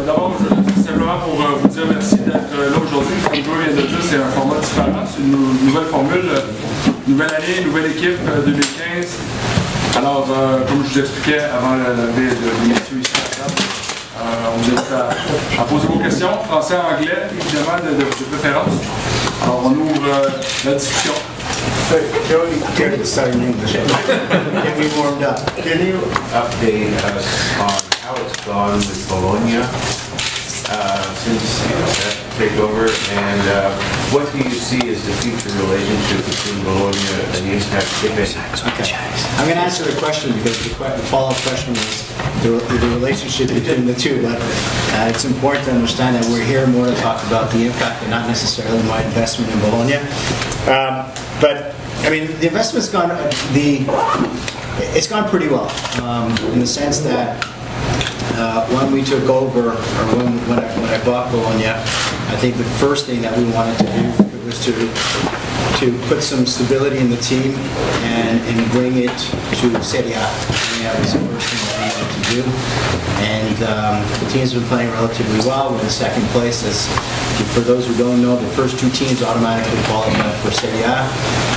D'abord, simplement pour vous dire merci d'être là aujourd'hui. Comme Joe vient de dire, c'est un format différent. C'est une nouvelle formule, nouvelle année, nouvelle équipe 2015. Alors, comme je vous expliquais avant l'arrivée de messieurs ici à la table, on vous invite à poser vos questions, français, anglais, évidemment, de préférence. Alors, on ouvre la discussion. Joey, get it started in English. Get me warmed up. Can you update us on how it's gone with Bologna since that takeover, and what do you see as the future relationship between Bologna and the impact, if any? Okay. I'm going to answer the question because the follow-up question was the relationship between the two, but it's important to understand that we're here more to talk about the impact and not necessarily my investment in Bologna. But I mean, the investment's gone. It's gone pretty well in the sense that when we took over, or when I bought Bologna, I think the first thing that we wanted to do was to put some stability in the team and bring it to Serie A. That was the first thing that we wanted to do. And the team's been playing relatively well. We're in second place. For those who don't know, the first two teams automatically qualify for Serie A,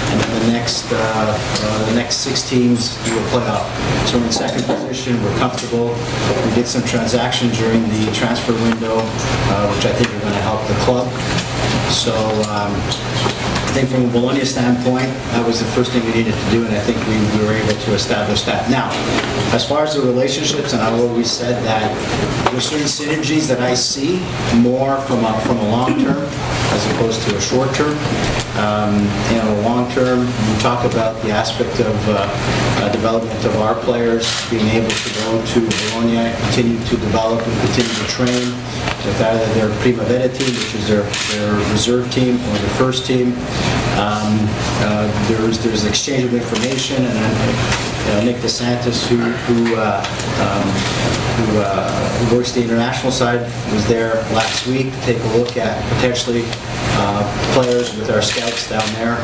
and then the next 6 teams will play off. So we're in second position. We're comfortable. We did some transactions during the transfer window, which I think are going to help the club. So I think from a Bologna standpoint, that was the first thing we needed to do, and I think we were able to establish that. Now, as far as the relationships, and I've always said that there's certain synergies that I see more from a long term as opposed to a short term. Long term, we talk about the aspect of development of our players, being able to go to Bologna, continue to develop and continue to train with either their Primavera team, which is their reserve team, or the first team. There's an exchange of information, and Nick DeSantis, who works the international side, was there last week to take a look at potentially players with our scouts down there,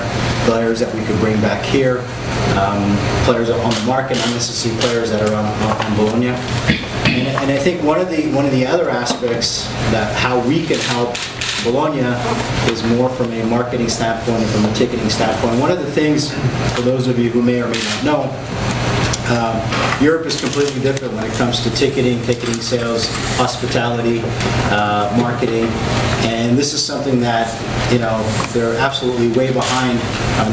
players that we could bring back here, players on the market, not necessarily players that are on Bologna. And I think one of the other aspects that how we can help Bologna is more from a marketing standpoint and from a ticketing standpoint. One of the things, for those of you who may or may not know, Europe is completely different when it comes to ticketing sales, hospitality, marketing, and this is something that, they're absolutely way behind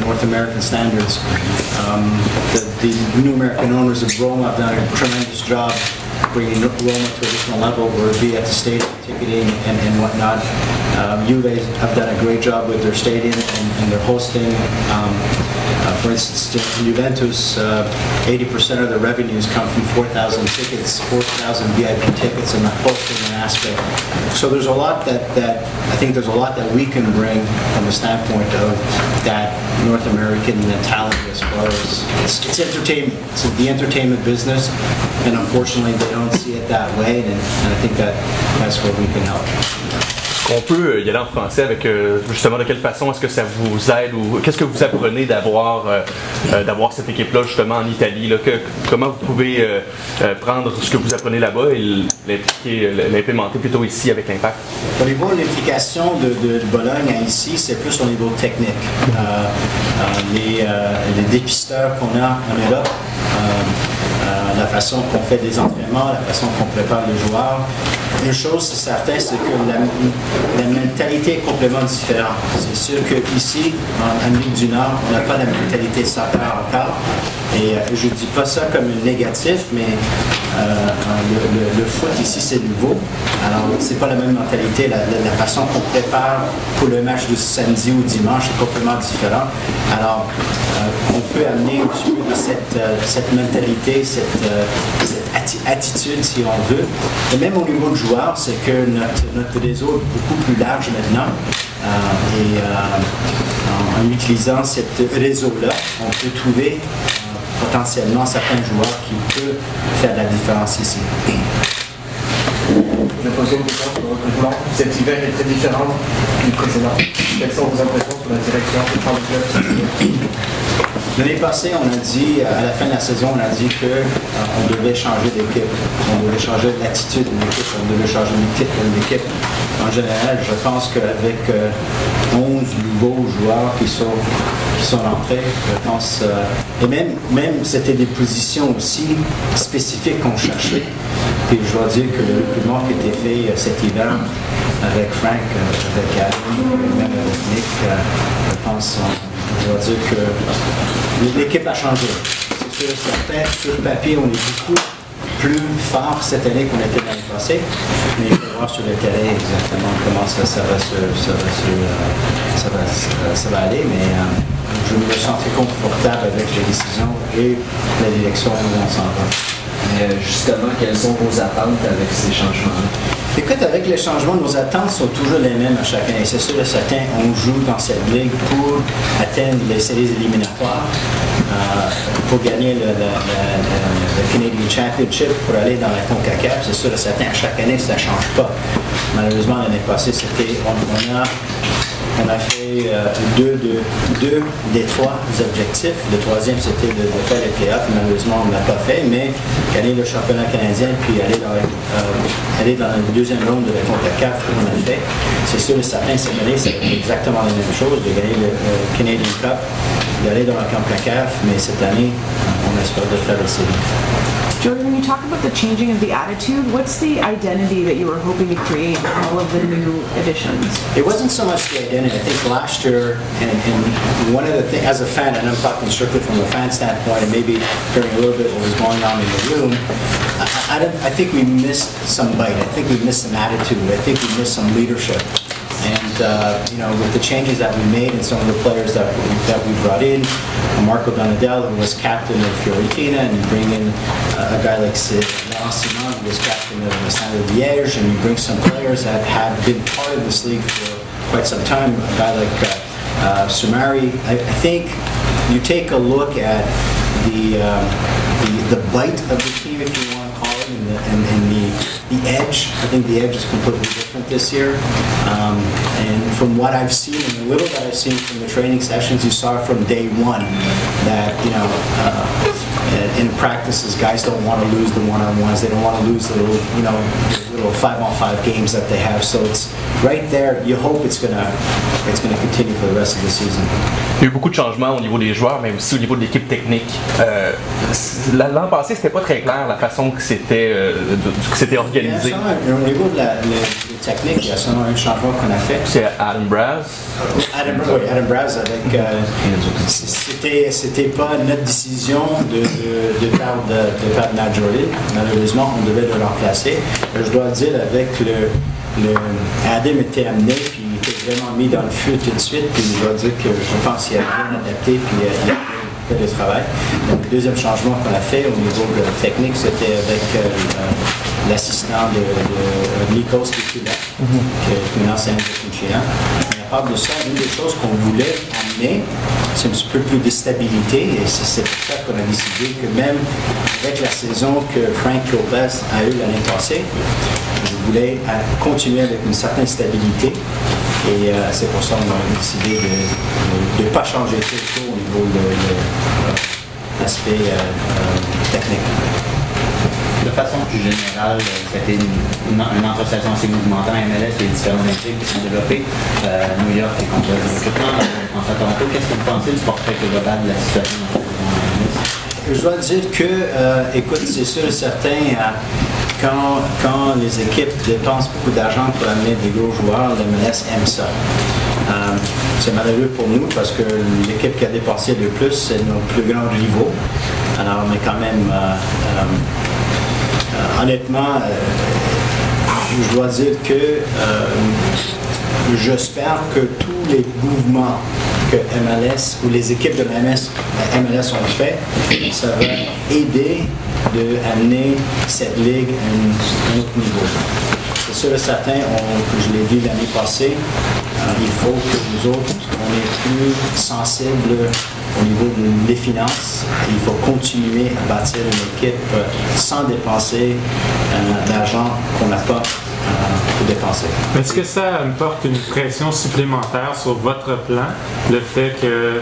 North American standards. The new American owners of Roma have done a tremendous job bringing Roma to a different level, whether it be at the stadium, ticketing, and whatnot. Juve have done a great job with their stadium and their hosting. For instance, in Juventus, 80% of the revenues come from 4,000 tickets, 4,000 VIP tickets, and the hosting aspect. So there's a lot that I think there's a lot that we can bring from the standpoint of that North American mentality as far as it's entertainment. It's the entertainment business, and unfortunately they don't see it that way, and I think that's where we can help. On peut y aller en français avec justement de quelle façon est-ce que ça vous aide ou qu'est-ce que vous apprenez d'avoir cette équipe-là justement en Italie là, comment vous pouvez prendre ce que vous apprenez là-bas et l'implémenter plutôt ici avec l'Impact? Au niveau de l'implication de Bologne à ici, c'est plus au niveau technique. Les dépisteurs qu'on a en Europe, la façon qu'on fait des entraînements, la façon qu'on prépare les joueurs. Une chose, c'est certain, c'est que la mentalité est complètement différente. C'est sûr qu'ici, en Amérique du Nord, on n'a pas la mentalité de soccer encore. Et je ne dis pas ça comme un négatif, mais le foot ici, c'est nouveau. Alors, c'est pas la même mentalité. La façon qu'on prépare pour le match de samedi ou dimanche est complètement différent. Alors, on peut amener un petit peu de cette mentalité, cette attitude, si on veut. Et même au niveau de joueurs, c'est que notre réseau est beaucoup plus large maintenant. En utilisant ce réseau-là, on peut trouver potentiellement certains joueurs qui peuvent faire la différence ici. Je vais poser une question sur le recrutement. Cet hiver est très différent du précédent. Quelles sont vos impressions sur la direction du club? L'année passée, on a dit, à la fin de la saison, on a dit qu'on devait changer d'équipe. On devait changer l'attitude de l'équipe. On devait changer l'équipe. En général, je pense qu'avec 11 nouveaux joueurs qui sont rentrés, je pense, et même c'était des positions aussi spécifiques qu'on cherchait. Et je dois dire que le recrutement qui a été fait cet hiver avec Frank, avec Adam, même avec Nick, je pense, je dois dire que l'équipe a changé. C'est sûr, certain, sur le papier, on est beaucoup plus fort cette année qu'on était l'année passée, mais il faut voir sur le terrain exactement comment ça va aller, mais je me sens très confortable avec les décisions et la direction où on s'en va. Justement, quelles sont vos attentes avec ces changements? Écoute, avec les changements, nos attentes sont toujours les mêmes à chaque année. C'est sûr et certain, on joue dans cette ligue pour atteindre les séries éliminatoires, pour gagner le Canadian Championship, pour aller dans la CONCACAF. C'est sûr et certain, à chaque année, ça ne change pas. Malheureusement, l'année passée, on a fait deux des trois objectifs. Le troisième, c'était de faire les playoffs. Malheureusement, on ne l'a pas fait, mais gagner le championnat canadien puis aller dans la deuxième ronde de la CONCACAF, on a fait. C'est sûr et certain, cette année, c'est exactement la même chose, de gagner le Canadian Cup, d'aller dans la CONCACAF, mais cette année, on espère de faire la série. Jordan, when you talk about the changing of the attitude, what's the identity that you were hoping to create in all of the new additions? It wasn't so much the identity. I think last year, and one of the things, as a fan, and I'm talking strictly from a fan standpoint, and maybe hearing a little bit what was going on in the room, I think we missed some bite. I think we missed some attitude. I think we missed some leadership. And with the changes that we made and some of the players that we brought in, Marco Donadel, who was captain of Fiorentina, and you bring in a guy like Laurent Simon, who was captain of Standard Liège, and you bring some players that have been part of this league for quite some time. A guy like Sumari. I think you take a look at the bite of the team, if you want to call it, and the edge. I think the edge is completely different this year. And from what I've seen, and the little that I've seen from the training sessions, you saw from day one that, in practices, guys don't want to lose the one-on-ones. They don't want to lose the little 5-on-5 games that they have. So it's right there. You hope it's gonna continue for the rest of the season. Il y a eu beaucoup de changements au niveau des joueurs, mais aussi au niveau de l'équipe technique. L'an passé, c'était pas très clair la façon que c'était organisé. Au niveau de la technique, il y a seulement un changement qu'on a fait. C'est Adam Braz. Adam Braz avec. C'était pas notre décision de perdre Nadjoli. Malheureusement, on devait le remplacer. Je dois dire, avec Adam était amené, puis il était vraiment mis dans le feu tout de suite, puis je dois dire que je pense qu'il a bien adapté, puis il a fait le travail. Donc, le deuxième changement qu'on a fait au niveau de la technique, c'était avec l'assistant de Nikos qui est là, qui est maintenant c'est un Chien. À part de ça, une des choses qu'on voulait amener, c'est un petit peu plus de stabilité, et c'est pour ça qu'on a décidé que même avec la saison que Frank Lopez a eue l'année passée, je voulais continuer avec une certaine stabilité, et c'est pour ça qu'on a décidé de ne pas changer trop au niveau de l'aspect technique. De façon plus générale, c'était une entre-saison assez mouvementante à MLS, les différentes équipes qui sont développées. New York et contre le recrutement, en Toronto. Qu'est-ce que vous pensez du portrait global de la situation dans la MLS? Je dois dire que, écoute, c'est sûr et certain, quand les équipes dépensent beaucoup d'argent pour amener des gros joueurs, la MLS aime ça. C'est malheureux pour nous parce que l'équipe qui a dépensé le plus, c'est nos plus grands rivaux. Alors, mais quand même, honnêtement, je dois dire que j'espère que tous les mouvements que MLS ou les équipes de la MLS ont fait, ça va aider d'amener cette ligue à un autre niveau. C'est sûr et certain, je l'ai dit l'année passée, il faut que nous autres, on est plus sensibles au niveau des finances. Il faut continuer à bâtir une équipe sans dépenser l'argent qu'on n'a pas pour dépenser. Est-ce que ça porte une pression supplémentaire sur votre plan, le fait que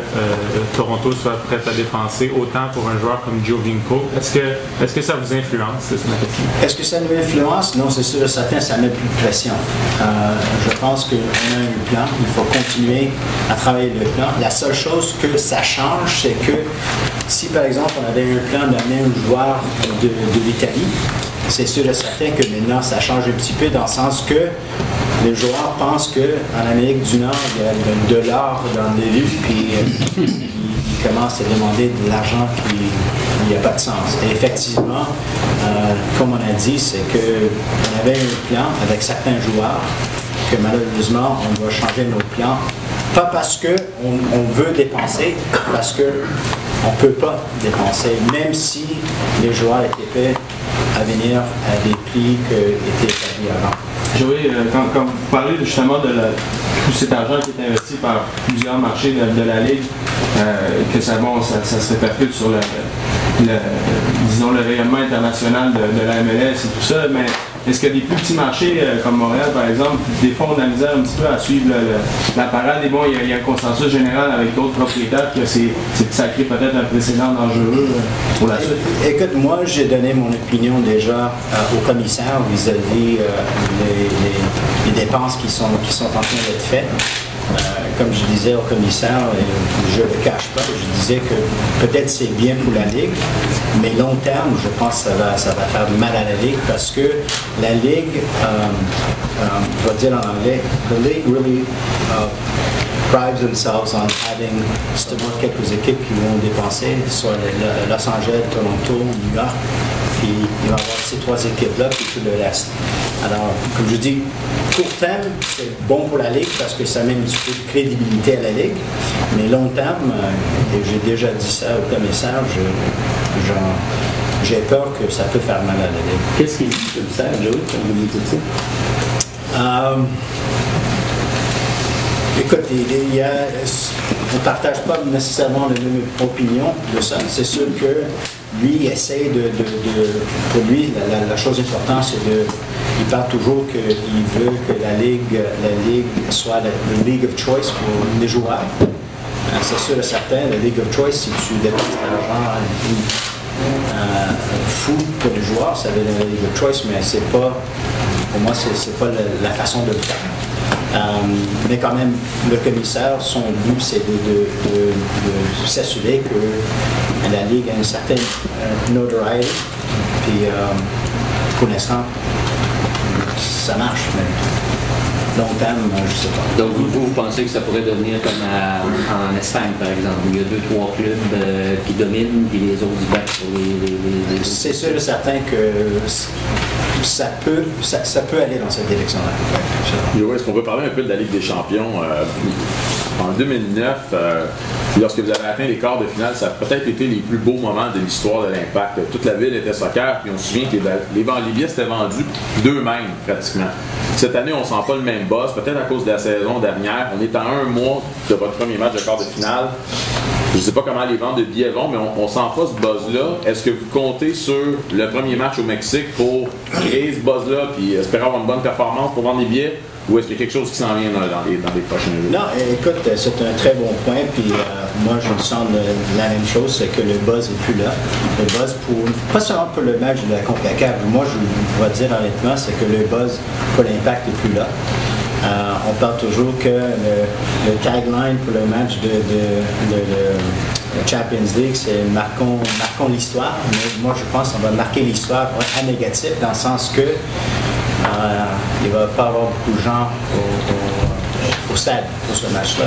Toronto soit prêt à dépenser autant pour un joueur comme Giovinco? Est-ce que ça vous influence? C'est ma question. Est-ce que ça nous influence? Non, c'est sûr et certain, ça met plus de pression. Je pense qu'on a un plan, il faut continuer à travailler le plan. La seule chose que ça change, c'est que si par exemple on avait un plan d'amener un joueur de l'Italie, c'est sûr et certain que maintenant ça change un petit peu dans le sens que les joueurs pensent qu'en Amérique du Nord, il y a un dollar dans le début, puis ils commencent à demander de l'argent qui n'y a pas de sens. Et effectivement, comme on a dit, c'est qu'on avait un plan avec certains joueurs que malheureusement, on doit changer nos plans. Pas parce qu'on veut dépenser, parce qu'on ne peut pas dépenser, même si les joueurs étaient prêts à venir à des prix qui étaient établis avant. Joey, quand vous parlez justement de tout cet argent qui est investi par plusieurs marchés de la Ligue, que ça se répercute sur disons, le rayonnement international de la MLS et tout ça, mais est-ce que des plus petits marchés comme Montréal, par exemple, des fois on a misère un petit peu à suivre la parade et bon, il y a un consensus général avec d'autres propriétaires que ça crée peut-être un précédent dangereux pour la suite? Écoute, moi j'ai donné mon opinion déjà au commissaire vis-à-vis les dépenses qui sont en train d'être faites. Comme je disais au commissaire, je ne le cache pas, je disais que peut-être c'est bien pour la Ligue, mais long terme, je pense que ça va faire mal à la Ligue parce que la Ligue, je vais dire en anglais, the League really prides themselves on having justement quelques équipes qui vont dépenser, soit Los Angeles, Toronto, New York, puis il va y avoir ces trois équipes-là, puis tout le reste. Alors, comme je dis, court terme, c'est bon pour la Ligue parce que ça met un petit peu de crédibilité à la Ligue, mais long terme, et j'ai déjà dit ça au commissaire, j'ai peur que ça peut faire mal à la Ligue. Qu'est-ce qu'il dit, le commissaire, Joey, quand vous dites ça? Écoute, on ne partage pas nécessairement la même opinion de ça. C'est sûr que lui essaie pour lui, la chose importante, c'est il parle toujours qu'il veut que la Ligue soit la League of Choice pour les joueurs. C'est sûr et certain, la League of Choice, si tu dépenses de l'argent fou pour les joueurs, ça devient la League of Choice, mais c'est pas, pour moi, c'est pas la façon de le faire. Mais quand même, le commissaire, son but, c'est de s'assurer que la Ligue a une certaine notoriety. Puis, pour l'instant, ça marche, mais long terme, je ne sais pas. Donc, vous pensez que ça pourrait devenir comme en Espagne, par exemple, où il y a 2-3 clubs qui dominent, puis les autres se battent pour les... C'est sûr et certain que ça peut aller dans cette direction-là. Est-ce qu'on peut parler un peu de la Ligue des champions? En 2009, lorsque vous avez atteint les quarts de finale, ça a peut-être été les plus beaux moments de l'histoire de l'Impact. Toute la ville était soccer, puis on se souvient que les billets s'étaient vendus d'eux-mêmes, pratiquement. Cette année, on ne sent pas le même buzz, peut-être à cause de la saison dernière. On est à un mois de votre premier match de quart de finale. Je ne sais pas comment les ventes de billets vont, mais on ne sent pas ce buzz-là. Est-ce que vous comptez sur le premier match au Mexique pour créer ce buzz-là puis espérer avoir une bonne performance pour vendre des billets? Ou est-ce qu'il y a quelque chose qui s'en vient dans les prochains jours? Non, écoute, c'est un très bon point. Puis moi, je me sens la même chose, c'est que le buzz n'est plus là. Le buzz, pas seulement pour le match de la CONCACAF. Moi, je vais dire honnêtement, c'est que le buzz pour l'Impact n'est plus là. On parle toujours que le tagline pour le match de Champions League, c'est marquons l'histoire. Mais moi, je pense qu'on va marquer l'histoire à négatif, dans le sens que il ne va pas avoir beaucoup de gens au stade pour ce match-là.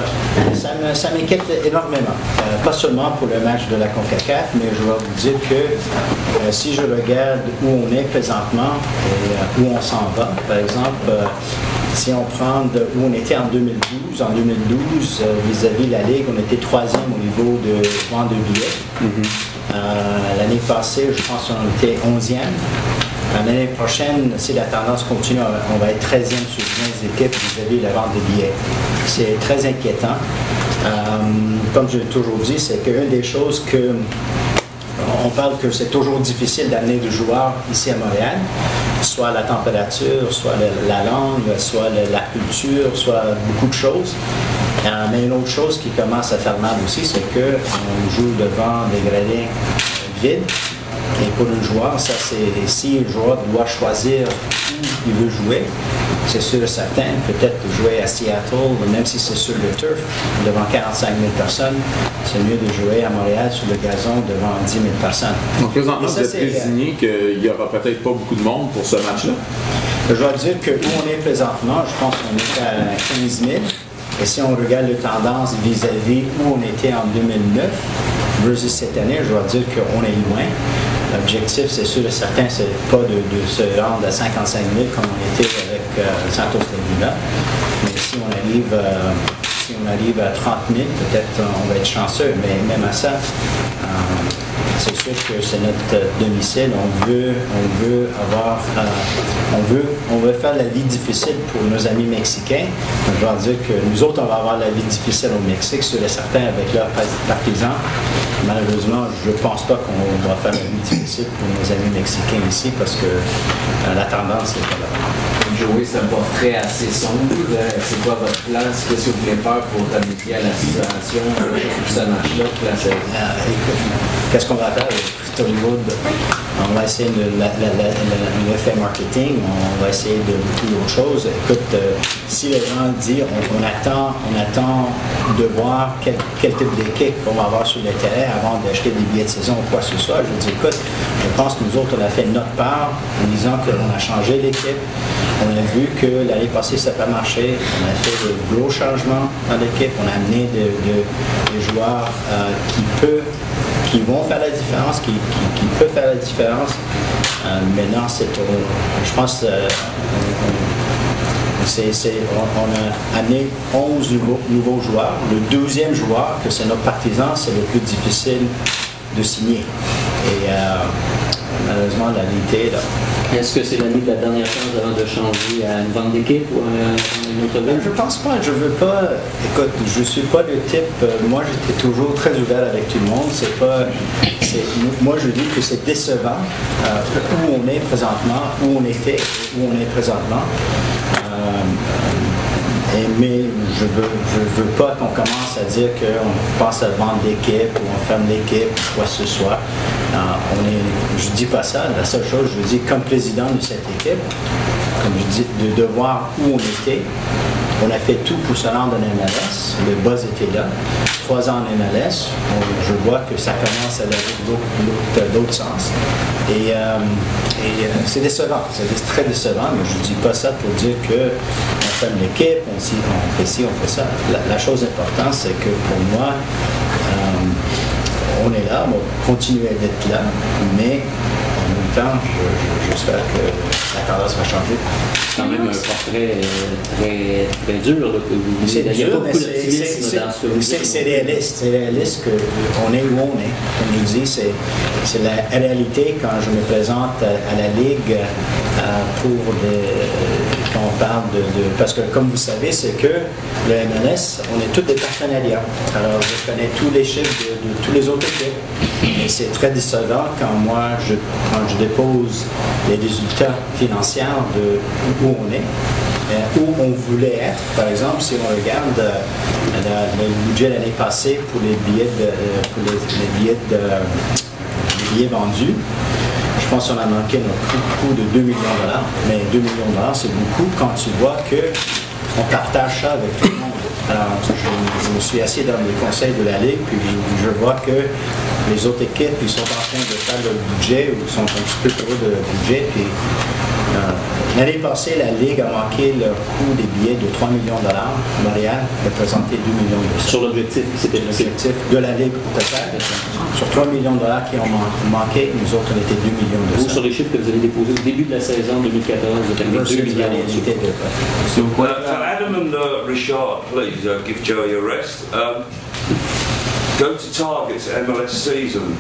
Ça m'inquiète énormément. Pas seulement pour le match de la CONCACAF, mais je vais vous dire que si je regarde où on est présentement et où on s'en va, par exemple, si on prend où on était en 2012, vis-à-vis de la Ligue, on était 3e au niveau de vente de billets. L'année passée, je pense qu'on était 11e. L'année prochaine, si la tendance continue, on va être 13e sur 15 équipes vis-à-vis de la vente des billets. C'est très inquiétant. Comme je l'ai toujours dit, c'est qu'une des choses que on parle que c'est toujours difficile d'amener des joueurs ici à Montréal, soit la température, soit la langue, soit la culture, soit beaucoup de choses. Mais une autre chose qui commence à faire mal aussi, c'est qu'on joue devant des gradins vides. Et pour un joueur, ça c'est si le joueur doit choisir où il veut jouer, c'est sûr et certain, peut-être jouer à Seattle, même si c'est sur le turf, devant 45 000 personnes, c'est mieux de jouer à Montréal sur le gazon devant 10 000 personnes. Donc présentement, vous êtes désigné qu'il n'y aura peut-être pas beaucoup de monde pour ce match-là? Je dois dire que où on est présentement, je pense qu'on est à 15 000. Et si on regarde les tendances vis-à-vis où on était en 2009 versus cette année, je dois dire qu'on est loin. L'objectif, c'est sûr et certain, c'est pas de se rendre à 55 000 comme on était avec Santos Laguna. Mais si on arrive à 30 000, peut-être on va être chanceux. Mais même à ça, c'est sûr que c'est notre domicile. On veut faire la vie difficile pour nos amis mexicains. Je dois dire que nous autres, on va avoir la vie difficile au Mexique, sûr et certain, avec leurs partisans. Malheureusement, je ne pense pas qu'on va faire la vie difficile pour nos amis mexicains ici parce que la tendance n'est pas là. Joey, c'est un portrait assez sombre. C'est quoi votre plan? Qu'est-ce que vous voulez faire pour remédier à la situation sur ce match-là pour la saison? Qu'est-ce qu'on va faire avec Hollywood? On va essayer de l'effet marketing, on va essayer de beaucoup d'autres choses. Écoute, si les gens disent on attend de voir quel type d'équipe on va avoir sur le terrain avant d'acheter des billets de saison ou quoi que ce soit, je dis écoute, je pense que nous autres on a fait notre part en disant qu'on a changé l'équipe. On a vu que l'année passée ça n'a pas marché. On a fait de gros changements dans l'équipe. On a amené des joueurs qui vont faire la différence, qui peuvent faire la différence. Maintenant, je pense on a amené 11 nouveaux joueurs. Le 12e joueur, que c'est notre partisan, c'est le plus difficile de signer. Et malheureusement, la réalité, là. Est-ce que c'est l'année de la dernière chance avant de changer à une vente d'équipe ou à une autre vente? Je pense pas, je veux pas. Écoute, je suis pas le type. Moi, j'étais toujours très ouvert avec tout le monde. Moi, je dis que c'est décevant où on est présentement, où on était, où on est présentement. Mais je veux pas qu'on commence à dire qu'on pense à vendre l'équipe ou on ferme l'équipe ou quoi que ce soit. Je dis pas ça. La seule chose, je dis comme président de cette équipe, comme je dis, de voir où on était. On a fait tout pour se rendre en MLS. Le buzz était là. 3 ans en MLS. Je vois que ça commence à aller dans l'autre sens. Et c'est décevant. C'est très décevant, mais je ne dis pas ça pour dire qu'on ferme l'équipe, on fait ci, on fait ça. La chose importante, c'est que pour moi, on est là, on va continuer d'être là, mais en même temps, j'espère que la tendance va changer. C'est quand même un portrait très dur. C'est dur, mais c'est c'est réaliste. C'est réaliste qu'on est où on est. Comme je dis, c'est la réalité quand je me présente à la Ligue quand on parle parce que comme vous savez, c'est que le MLS, on est tous des partenariats. Alors, je connais tous les chiffres de tous les autres équipes. Et c'est très décevant quand quand je dépose les résultats financiers de où on est, où on voulait être. Par exemple, si on regarde le budget l'année passée pour les billets vendus, je pense qu'on a manqué notre coût de 2 millions de dollars. Mais 2 millions de dollars, c'est beaucoup quand tu vois qu'on partage ça avec tout le monde. Alors, je me suis assis dans les conseils de la Ligue, puis je vois que les autres équipes, ils sont en train de faire leur budget, ou ils sont un petit peu trop de leur budget. Puis, l'année passée, la Ligue a manqué le coût des billets de 3 millions de dollars. Montréal représentait 2 millions de dollars. Sur l'objectif, c'était l'objectif de la Ligue au total. Sur 3 millions de dollars qui ont manqué, nous autres, on était 2 millions de dollars. Vous, sur les chiffres que vous avez déposés au début de la saison 2014, vous avez 2 millions de For Adam and Richard, please give Joey a rest. Go to targets MLS season.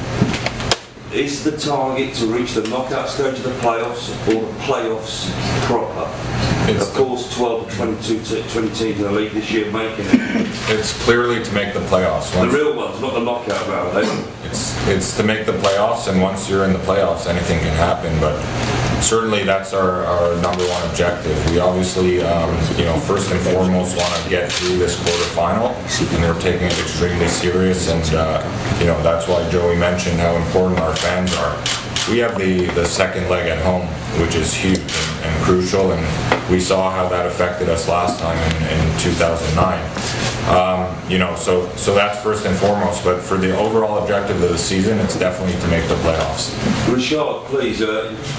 is the target to reach the knockout stage of the playoffs or the playoffs proper? Of course, 12 or 20 teams in the league this year making it. It's clearly to make the playoffs. The real ones, not the knockout round. It's to make the playoffs, and once you're in the playoffs, anything can happen. But certainly, that's our number one objective. We obviously, first and foremost, want to get through this quarterfinal, and we're taking it extremely serious. And that's why Joey mentioned how important our fans are. We have the second leg at home, which is huge and crucial, and we saw how that affected us last time in 2009. So that's first and foremost, but for the overall objective of the season, it's definitely to make the playoffs. Richard, please,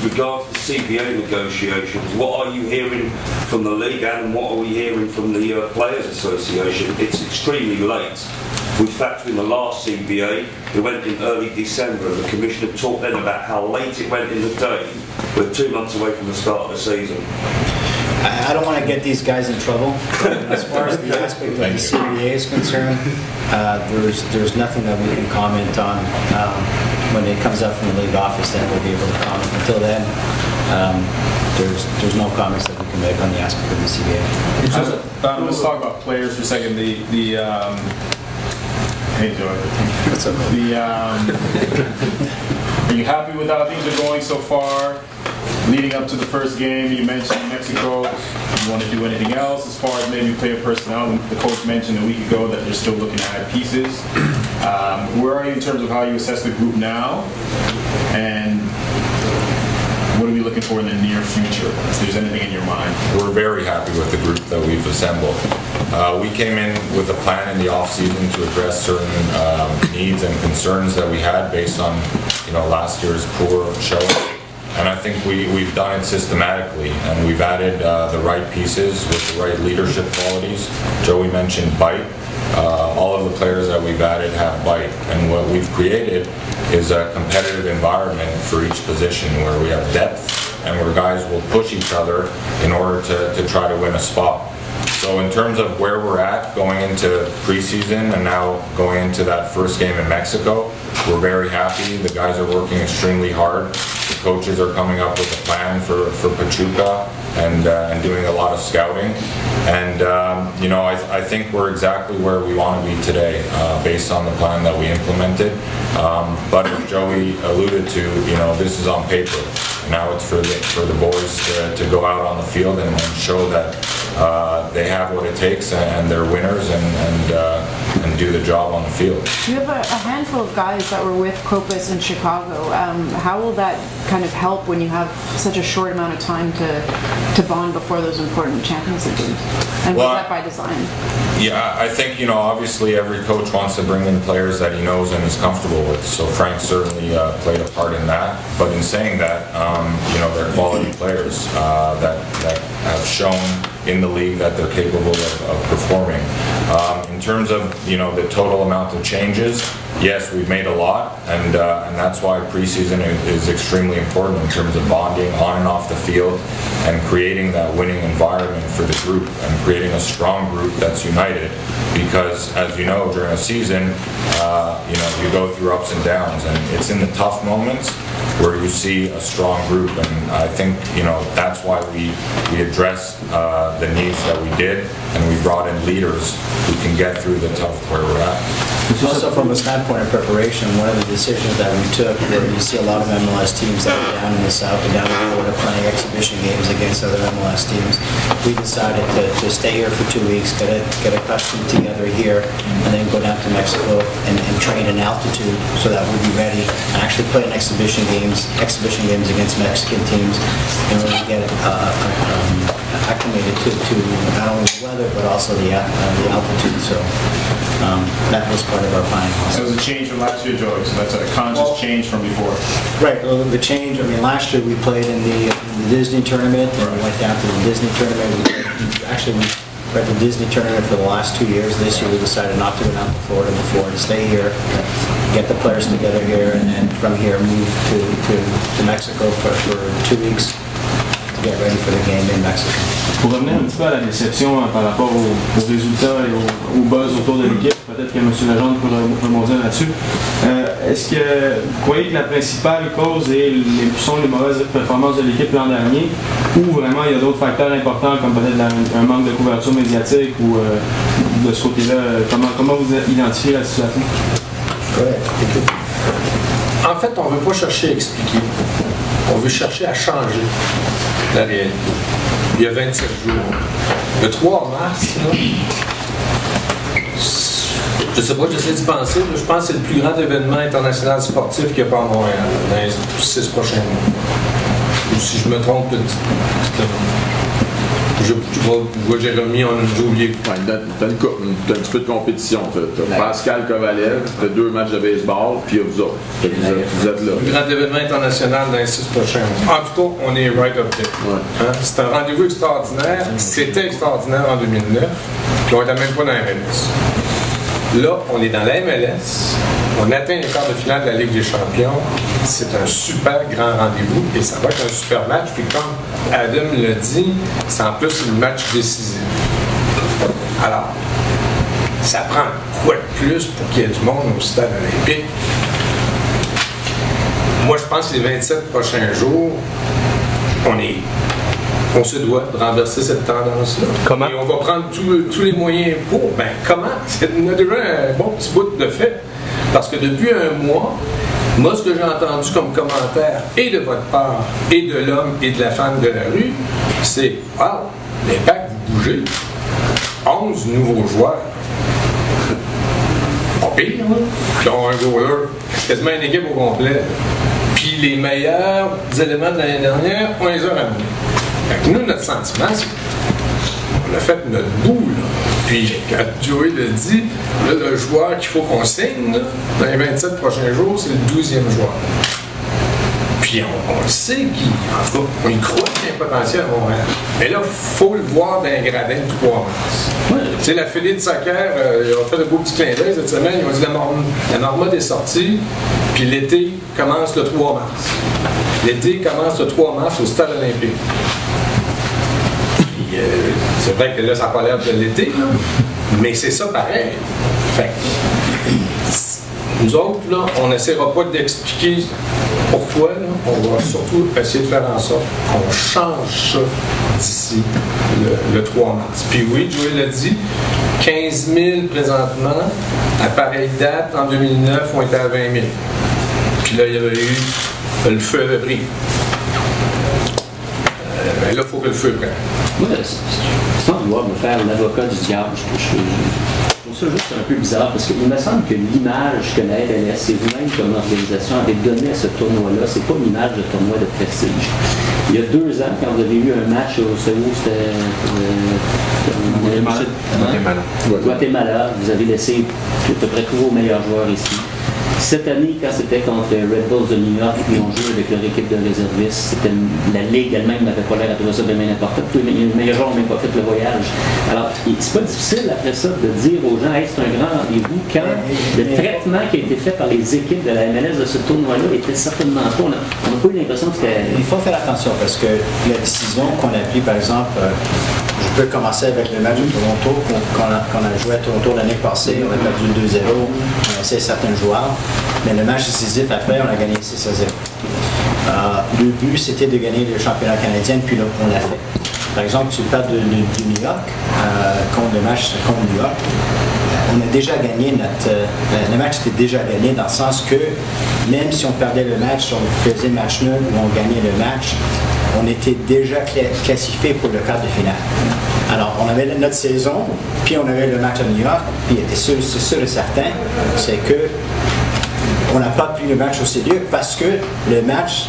regards to the CBA negotiations, what are you hearing from the league and what are we hearing from the Players Association? It's extremely late. We factor in the last CBA, it went in early December, and the Commissioner talked then about how late it went in the day. We're 2 months away from the start of the season. I don't want to get these guys in trouble. As far as the aspect of the CBA is concerned, there's nothing that we can comment on. When it comes up from the league office, then we'll be able to comment. Until then, there's no comments that we can make on the aspect of the CBA. Let's talk about players for a second. Hey, Joey. What's up? Are you happy with how things are going so far? Leading up to the first game, you mentioned Mexico. You want to do anything else as far as maybe player personnel? The coach mentioned a week ago that you're still looking to add pieces. Where are you in terms of how you assess the group now? And what are we looking for in the near future, if there's anything in your mind? We're very happy with the group that we've assembled. We came in with a plan in the off-season to address certain needs and concerns that we had based on last year's poor showing. And I think we've done it systematically, and we've added the right pieces with the right leadership qualities. Joey mentioned bite. All of the players that we've added have bite, and what we've created is a competitive environment for each position where we have depth and where guys will push each other in order to try to win a spot. So in terms of where we're at going into preseason and now going into that first game in Mexico, we're very happy. The guys are working extremely hard. The coaches are coming up with a plan for Pachuca and doing a lot of scouting. And I think we're exactly where we want to be today based on the plan that we implemented. But as Joey alluded to, this is on paper. Now it's for the boys to go out on the field and show that they have what it takes and they're winners and do the job on the field. You have a handful of guys that were with Copas in Chicago. How will that kind of help when you have such a short amount of time to bond before those important Champions League games? And was that by design? Yeah, I think, obviously every coach wants to bring in players that he knows and is comfortable with. So Frank certainly played a part in that. But in saying that, they're quality players that have shown in the league that they're capable of performing. In terms of the total amount of changes, yes, we've made a lot, and that's why preseason is extremely important in terms of bonding on and off the field and creating that winning environment for the group and creating a strong group that's united. Because as you know, during a season, you go through ups and downs, and it's in the tough moments where you see a strong group, and I think that's why we addressed the needs that we did, and we brought in leaders who can get through the tough where we're at. Also, from a standpoint of preparation, one of the decisions that we took, where you see a lot of MLS teams that are down in the South and down in Florida playing exhibition games against other MLS teams, we decided to stay here for 2 weeks, get accustomed together here, and then go down to Mexico and train in altitude so that we'll be ready and actually play in exhibition games against Mexican teams in order to get acclimated to not only the weather but also the altitude. So that was part of our planning. So it was a change from last year, Joey. So that's a conscious change from before. Right. Well, the change. I mean, last year we played in the Disney tournament, and we went down to the Disney tournament. We were at the Disney tournament for the last 2 years. This year we decided not to go down to Florida before, to stay here, get the players together here, and then from here move to Mexico for 2 weeks to get ready for the game in Mexico. Pour revenir un petit peu à la déception par rapport aux résultats et au buzz autour de l'équipe, peut-être que M. Legendre peut rebondir là-dessus. est-ce que vous croyez que la principale cause sont les mauvaises performances de l'équipe l'an dernier, ou vraiment il y a d'autres facteurs importants comme peut-être un manque de couverture médiatique ou de ce côté-là, comment vous identifiez la situation? En fait, on ne veut pas chercher à expliquer. On veut chercher à changer la réalité. Il y a 27 jours. Le 3 mars, là, je ne sais pas, j'essaie d'y penser. Là, je pense que c'est le plus grand événement international sportif qu'il n'y a pas à Montréal dans les 6 prochains mois. Ou si je me trompe, je vois Jérémy, j'ai oublié. Ouais, t'as un petit peu de compétition. T'as Pascal Kovalev, t'as 2 matchs de baseball, puis vous autres. Vous êtes là. Le grand événement international dans les 6 prochains mois. En tout cas, on est right up there. Ouais. Hein? C'est un rendez-vous extraordinaire. C'était extraordinaire en 2009, puis on n'était même pas dans la MLS. Là, on est dans la MLS. On atteint les quarts de finale de la Ligue des Champions. C'est un super grand rendez-vous et ça va être un super match. Puis comme Adam l'a dit, c'est en plus un match décisif. Alors, ça prend quoi de plus pour qu'il y ait du monde au stade olympique? Moi, je pense que les 27 prochains jours, on se doit de renverser cette tendance-là. Comment? Et on va prendre tous les moyens pour. Ben, comment? On a déjà un bon petit bout de fait. Parce que depuis un mois, moi, ce que j'ai entendu comme commentaire, et de votre part, et de l'homme et de la femme de la rue, c'est « Wow, l'Impact, vous bougez. 11 nouveaux joueurs. » Pas pire, hein? Puis on a un goaler. C'est quasiment une équipe au complet. Puis les meilleurs éléments de l'année dernière, on les a ramenés. Fait que nous, notre sentiment, c'est qu'on a fait notre bout, là. Puis, quand Joey l'a dit, là, le joueur qu'il faut qu'on signe, là, dans les 27 prochains jours, c'est le 12e joueur. Puis, on le sait en tout cas, on y croit qu'il y a un potentiel à Montréal. Mais là, il faut le voir dans un gradin de 3 mars. Tu sais, la Fédé de soccer, ils ont fait de beaux petits clins d'œil cette semaine. Ils ont dit la Marmotte est sortie, puis l'été commence le 3 mars. L'été commence le 3 mars au Stade olympique. C'est vrai que là, ça n'a pas l'air de l'été, là, mais c'est ça pareil. Fait nous autres, là, on n'essaiera pas d'expliquer pourquoi. Là, on va surtout essayer de faire en sorte qu'on change ça d'ici le 3 mars. Puis oui, Joël l'a dit, 15 000 présentement, à pareille date, en 2009, on était à 20 000. Puis là, il y avait eu le feu avait pris. Ben là, il faut que le feu prenne. Moi, sans vouloir me faire l'avocat du diable, je trouve ça juste un peu bizarre parce qu'il me semble que l'image que la MLS et vous-même comme organisation avez donnée à ce tournoi-là, c'est pas une image de tournoi de prestige. Il y a 2 ans, quand vous avez eu un match au Guatemala, vous avez laissé à peu près tous vos meilleurs joueurs ici. Cette année, quand c'était contre Red Bulls de New York, ils ont joué avec leur équipe de réservistes, la Ligue elle-même n'avait pas l'air à trouver ça de bien important. Les meilleurs joueurs n'ont même pas fait le voyage. Alors, c'est pas difficile après ça de dire aux gens, hey, c'est un grand rendez-vous, quand le traitement qui a été fait par les équipes de la MLS de ce tournoi-là était certainement pas. On n'a pas eu l'impression que c'était... Il faut faire attention parce que la décision qu'on a prise, par exemple, je peux commencer avec le match de Toronto, qu'on a joué à Toronto l'année passée, on a perdu 2-0, on a essayé certains joueurs. Mais le match décisif après, on a gagné 6-0. Le but, c'était de gagner le championnat canadien, puis là, on l'a fait. Par exemple, tu parles du New York, contre le match contre New York. On a déjà gagné le match était déjà gagné dans le sens que même si on perdait le match, on faisait match nul ou on gagnait le match, on était déjà classifié pour le quart de finale. Alors, on avait notre saison, puis on avait le match à New York, puis c'est sûr et certain, c'est que on n'a pas pris le match au sérieux parce que le match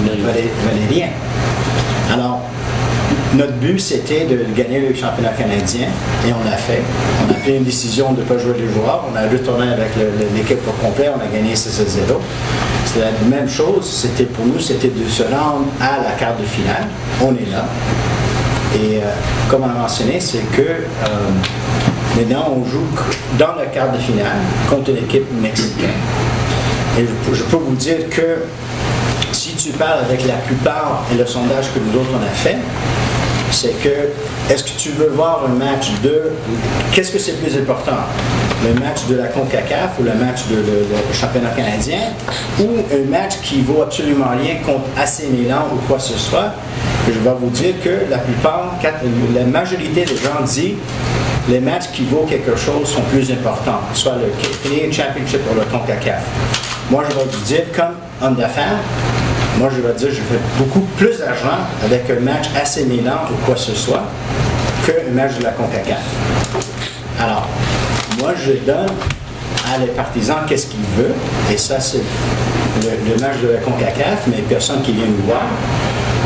ne valait rien. Alors, notre but, c'était de gagner le championnat canadien et on l'a fait. On a pris une décision de ne pas jouer les joueurs. On a retourné avec l'équipe au complet. On a gagné 6-0. C'est la même chose. Pour nous, c'était de se rendre à la quart de finale. On est là. Et comme on a mentionné, c'est que maintenant, on joue dans le quart de finale contre l'équipe mexicaine. Et je peux vous dire que si tu parles avec la plupart et le sondage que nous autres on a fait, c'est que, est-ce que tu veux voir un match qu'est-ce que c'est plus important? Le match de la CONCACAF ou le match du championnat canadien, ou un match qui vaut absolument rien contre AC Milan ou quoi que ce soit? Je vais vous dire que la majorité des gens disent les matchs qui vaut quelque chose sont plus importants, soit le Canadian Championship ou le CONCACAF. Moi, je vais vous dire, comme homme d'affaires, moi, je vais dire, je fais beaucoup plus d'argent avec un match AC Milan ou quoi que ce soit qu'un match de la CONCACAF. Alors, moi, je donne à les partisans qu'est-ce qu'ils veulent, et ça, c'est le match de la CONCACAF, mais personne qui vient nous voir,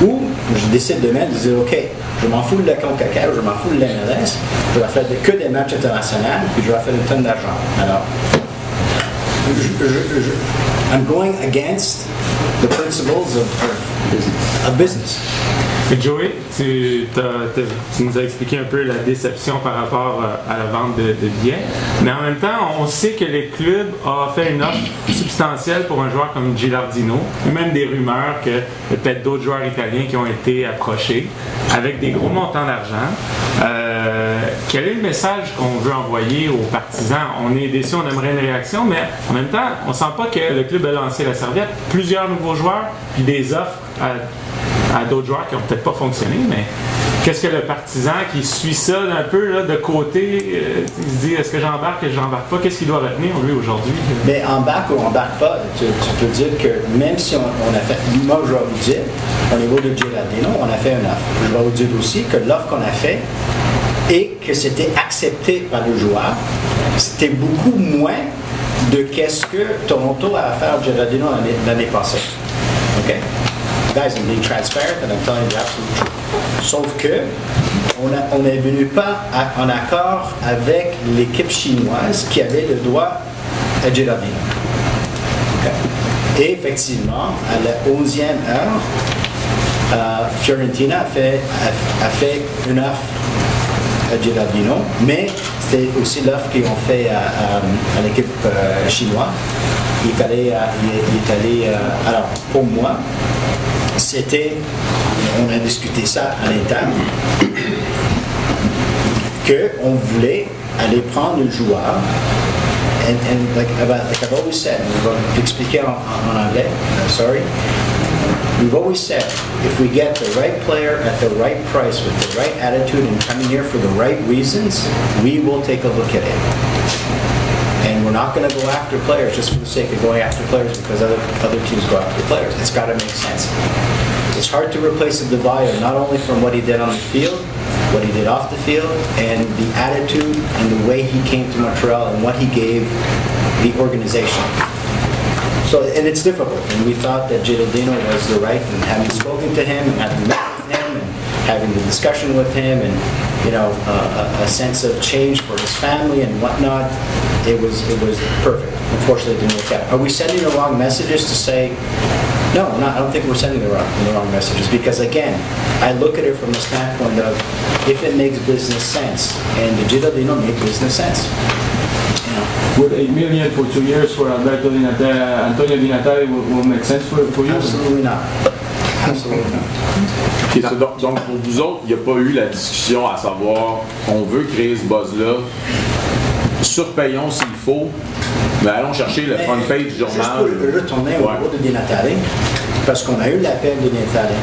ou je décide de mettre, de dire, OK, je m'en fous de la CONCACAF, je m'en fous de l'MLS, je vais faire que des matchs internationaux, puis je vais faire une tonne d'argent. Alors, I'm going against the principles of business. Joey, tu nous as expliqué un peu la déception par rapport à la vente de billets, mais en même temps, on sait que les clubs ont fait une offre substantielle pour un joueur comme Gilardino, et même des rumeurs que peut-être d'autres joueurs italiens qui ont été approchés avec des gros montants d'argent. Quel est le message qu'on veut envoyer aux partisans? On est déçus, on aimerait une réaction, mais en même temps, on ne sent pas que le club a lancé la serviette. Plusieurs nouveaux joueurs, puis des offres à d'autres joueurs qui n'ont peut-être pas fonctionné, mais qu'est-ce que le partisan qui suit ça un peu là, de côté, il se dit est-ce que j'embarque, est-ce que j'embarque pas, qu'est-ce qu'il doit retenir lui aujourd'hui? Mais embarque ou embarque pas, tu peux dire que même si on a fait, moi je vais vous dire, au niveau de Gilardino, on a fait une offre. Je vais vous dire aussi que l'offre qu'on a fait et que c'était accepté par le joueur, c'était beaucoup moins de qu'est-ce que Toronto a fait à Gilardino l'année passée. OK? Guys, I'm being transparent and I'm telling you the absolute truth. Sauf que on n'est venu pas en accord avec l'équipe chinoise qui avait le droit à Gilardino. Okay. Et effectivement, à la 11e heure, Fiorentina a fait une offre à Gilardino, mais c'était aussi l'offre qu'ils ont fait à l'équipe chinoise. Il est allé, alors pour moi, on a discuté ça à l'interne, qu'on voulait aller prendre le joueur, and like I've always said, je vais l'expliquer en anglais, sorry, we've always said, if we get the right player at the right price with the right attitude and coming here for the right reasons, we will take a look at it. And we're not going to go after players just for the sake of going after players because other teams go after players. It's got to make sense. It's hard to replace a Devaya not only from what he did on the field, what he did off the field, and the attitude and the way he came to Montreal and what he gave the organization. So, and it's difficult. And we thought that Gilardino was the right, and having spoken to him and having met with him and having the discussion with him and, you know, a sense of change for his family and whatnot, it was perfect. Unfortunately, it didn't work out. Are we sending the wrong messages to say, no, I don't think we're sending the wrong messages, because again, I look at it from the standpoint of if it makes business sense, and the Gilardino make business sense. Would $8 million for 2 years for Alberto Di Natale, Antonio Di Natale will make sense for you? Absolutely not. Absolutely not. Okay, donc pour vous autres, il n'y a pas eu la discussion à savoir on veut créer ce buzz-là, surpayons s'il faut, mais allons chercher le front page du journal. Juste pour retourner au niveau de Di Natale, parce qu'on a eu l'appel de Di Natale.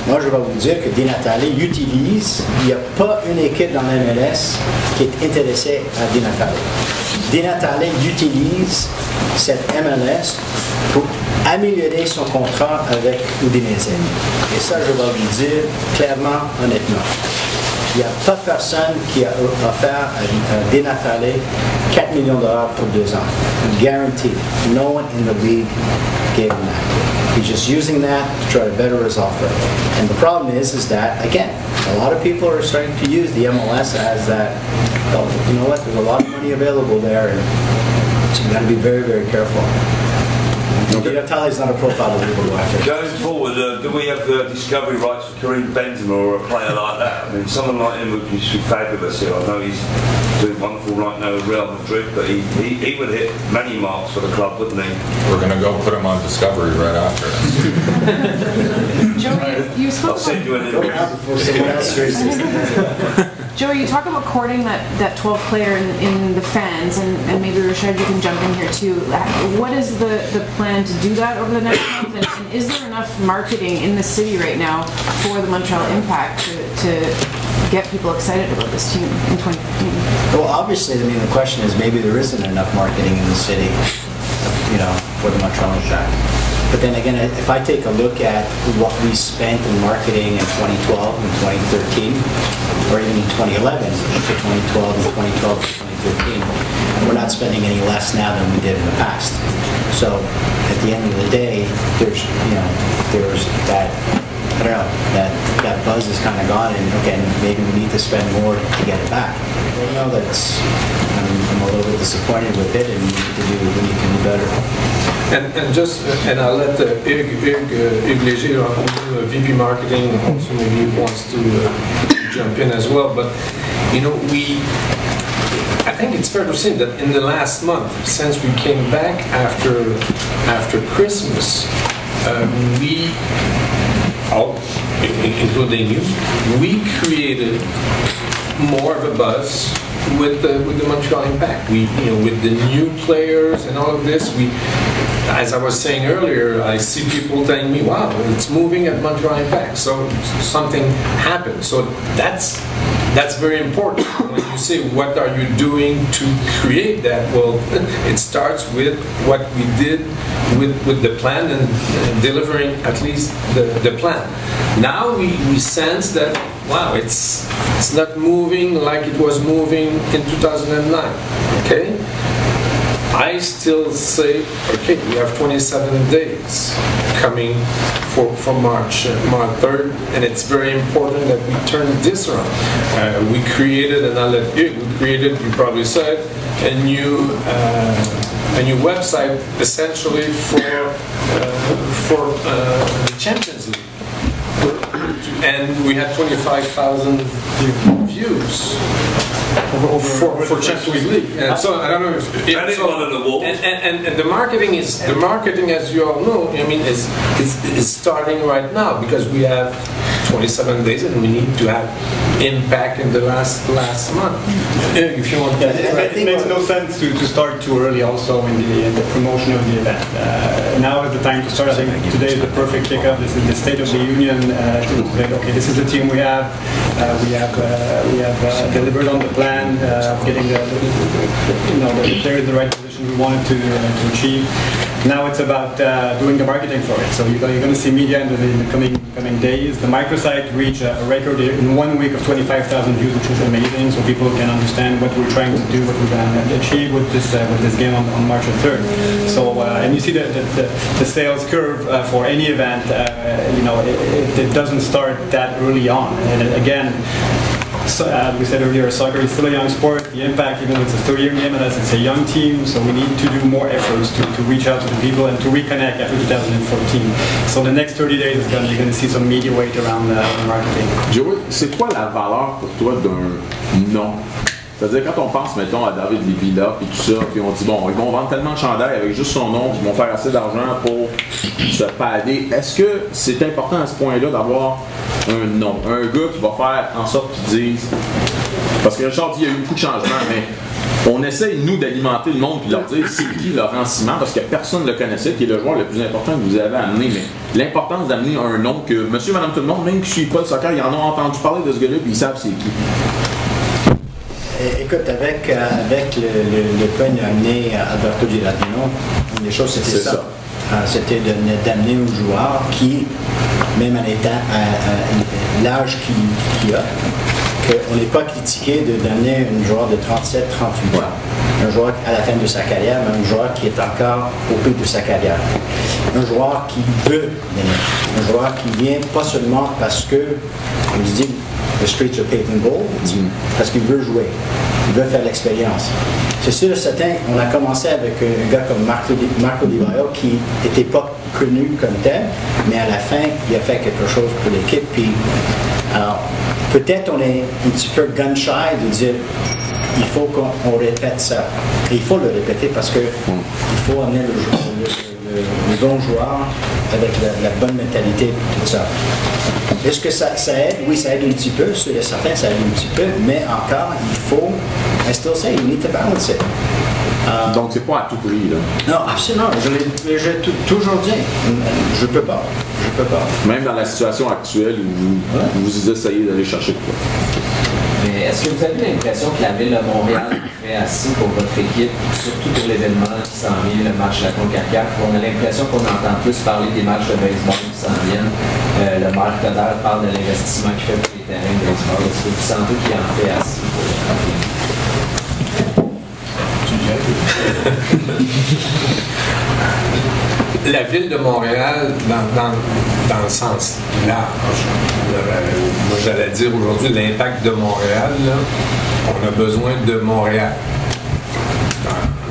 Moi, je vais vous dire que Di Natale utilise, il n'y a pas une équipe dans la MLS qui est intéressée à Di Natale. Di Natale utilise cette MLS pour améliorer son contrat avec Udinese. Et ça, je vais vous dire clairement, honnêtement. Il n'y a pas personne qui a offert à Di Natale $4 million pour 2 ans. Guaranteed. No one in the league gave him that. He's just using that to try to better his offer. And the problem is that, again, a lot of people are starting to use the MLS as that, well, you know what, there's a lot of money available there, and so you've got to be very, very careful. Di Natale is not a profile that people go after. Going forward, do we have discovery rights for Karim Benzema or a player like that? I mean, someone like him would be fabulous here. I know he's doing wonderful right now at Real Madrid, but he would hit many marks for the club, wouldn't he? We're going to go put him on discovery right after. Joey, You spoke I'll send you an Go invite. out before someone else hears this. Joey, you talk about courting that 12th player in the fans, and maybe Rashad, you can jump in here too. What is the plan to do that over the next month? And is there enough marketing in the city right now for the Montreal Impact to get people excited about this team in 2015? Well, obviously, I mean, the question is maybe there isn't enough marketing in the city, for the Montreal Impact. But then again, if I take a look at what we spent in marketing in 2012 and 2013, or even in 2011 to 2012 and 2012 to 2013, we're not spending any less now than we did in the past. So at the end of the day, there's that, I don't know, that buzz is kind of gone, and okay, maybe we need to spend more to get it back. Right now, I'm a little bit disappointed with it, and we need to do better. And I'll let Hugues Léger, our VP Marketing, also maybe wants to jump in as well. But I think it's fair to say that in the last month, since we came back after Christmas, we, including you, we created more of a buzz with the Montreal Impact. With the new players and all of this, as I was saying earlier, I see people telling me, "Wow, it's moving at Montreal Impact." So something happened. So that's very important. When you say, "What are you doing to create that?" Well, it starts with what we did with the plan and delivering at least the plan. Now we sense that, wow, it's not moving like it was moving in 2009. Okay? I still say, okay, we have 27 days coming for March 3rd, and it's very important that we turn this around. We created, and I'll let you, you probably said, a new website essentially for the Champions League. And we had 25,000 views for Champions League. And so I don't know if and the marketing as you all know, is starting right now, because we have 27 days and we need to have impact in the last month. If you want, it makes no sense to start too early also in the promotion of the event. Now is the time to start. I think today is the perfect kickoff. This is the State of the Union to say, okay, this is the team we have. We have delivered on the plan, getting the player in the right position we wanted to achieve. Now it's about doing the marketing for it. So you're going to see media in the coming days. The microsite reached a record in 1 week of 25,000 views, which is amazing. So people can understand what we're trying to do, what we're going to achieve with this game on March 3rd. So and you see the sales curve for any event. It doesn't start that early on. And again, so, we said earlier, soccer is still a young sport. The Impact, even though it's a 3-year game, and it's a young team, so we need to do more efforts to reach out to the people and to reconnect after 2014. So the next 30 days, you're going to see some media weight around the marketing. Joey, c'est quoi la valeur pour toi d'un nom? C'est-à-dire, quand on pense, mettons, à David Villa et tout ça, puis on dit, bon, ils vont vendre tellement de chandails avec juste son nom, qu'ils vont faire assez d'argent pour se pader. Est-ce que c'est important à ce point-là d'avoir un nom? Un gars qui va faire en sorte qu'ils disent... Parce que Richard dit, il y a eu beaucoup de changements, mais on essaye, nous, d'alimenter le monde et de leur dire c'est qui Laurent Simon, parce que personne ne le connaissait, qui est le joueur le plus important que vous avez amené. Mais l'importance d'amener un nom que monsieur, madame, tout le monde, même qui ne suit pas le soccer, ils en ont entendu parler de ce gars-là, puis ils savent c'est qui. Écoute, avec le point d'amener Alberto Gilardino, une des choses, c'était ça. C'était d'amener un joueur qui, même en étant à l'âge qu'il a, qu'on n'est pas critiqué d'amener un joueur de 37-38 ans. Un joueur à la fin de sa carrière, mais un joueur qui est encore au pic de sa carrière. Un joueur qui veut gagner. Un joueur qui vient pas seulement parce que, on se dit, the streets are paved in gold, parce qu'il veut jouer. Il veut faire l'expérience. C'est sûr et certain, on a commencé avec un gars comme Marco Di Vaio qui n'était pas connu comme tel, mais à la fin, il a fait quelque chose pour l'équipe. Puis, alors, peut-être on est un petit peu gun-shy de dire il faut qu'on répète ça. Et il faut le répéter parce qu'il faut amener le des bons joueurs avec la bonne mentalité et tout ça. Est-ce que ça aide? Oui, ça aide un petit peu. Sur certains, ça aide un petit peu. Mais encore, il faut... I still say, you need to balance it. Donc, c'est pas à tout prix, là. Non, absolument. Je l'ai toujours dit. Je peux pas. Même dans la situation actuelle où vous essayez d'aller chercher quoi. Mais est-ce que vous avez l'impression que la ville de Montréal fait assez pour votre équipe, surtout pour l'événement qui s'en vient, le match de la CONCACAF? On a l'impression qu'on entend plus parler des matchs de baseball qui s'en viennent. Le maire Coderre parle de l'investissement qu'il fait pour les terrains de baseball. Est-ce que vous sentez qu'il en fait assez pour La ville de Montréal, dans le sens large, moi j'allais dire aujourd'hui l'impact de Montréal, là, on a besoin de Montréal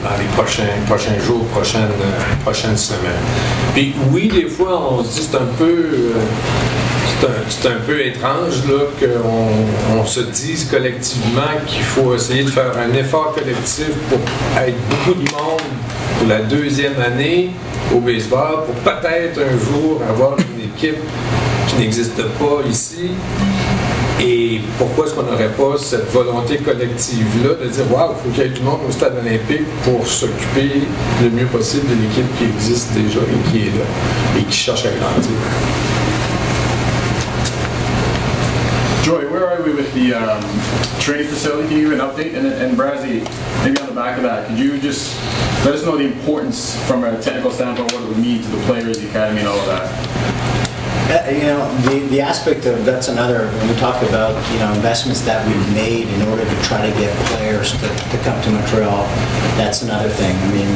dans les prochains jours, prochaines semaines. Puis oui, des fois on se dit c'est un peu étrange là, qu'on se dise collectivement qu'il faut essayer de faire un effort collectif pour être beaucoup de monde pour la deuxième année au baseball, pour peut-être un jour avoir une équipe qui n'existe pas ici. Et pourquoi est-ce qu'on n'aurait pas cette volonté collective-là de dire « Waouh, il faut qu'il y ait du monde au stade olympique pour s'occuper le mieux possible de l'équipe qui existe déjà et qui est là et qui cherche à grandir. » Joy, where are we with the training facility? Can you give an update? And Brazzy, maybe on the back of that, could you just let us know the importance from a technical standpoint, what it would mean to the players, the academy, and all of that? The aspect of that's another, when we talk about investments that we've made in order to try to get players to come to Montreal, that's another thing. I mean,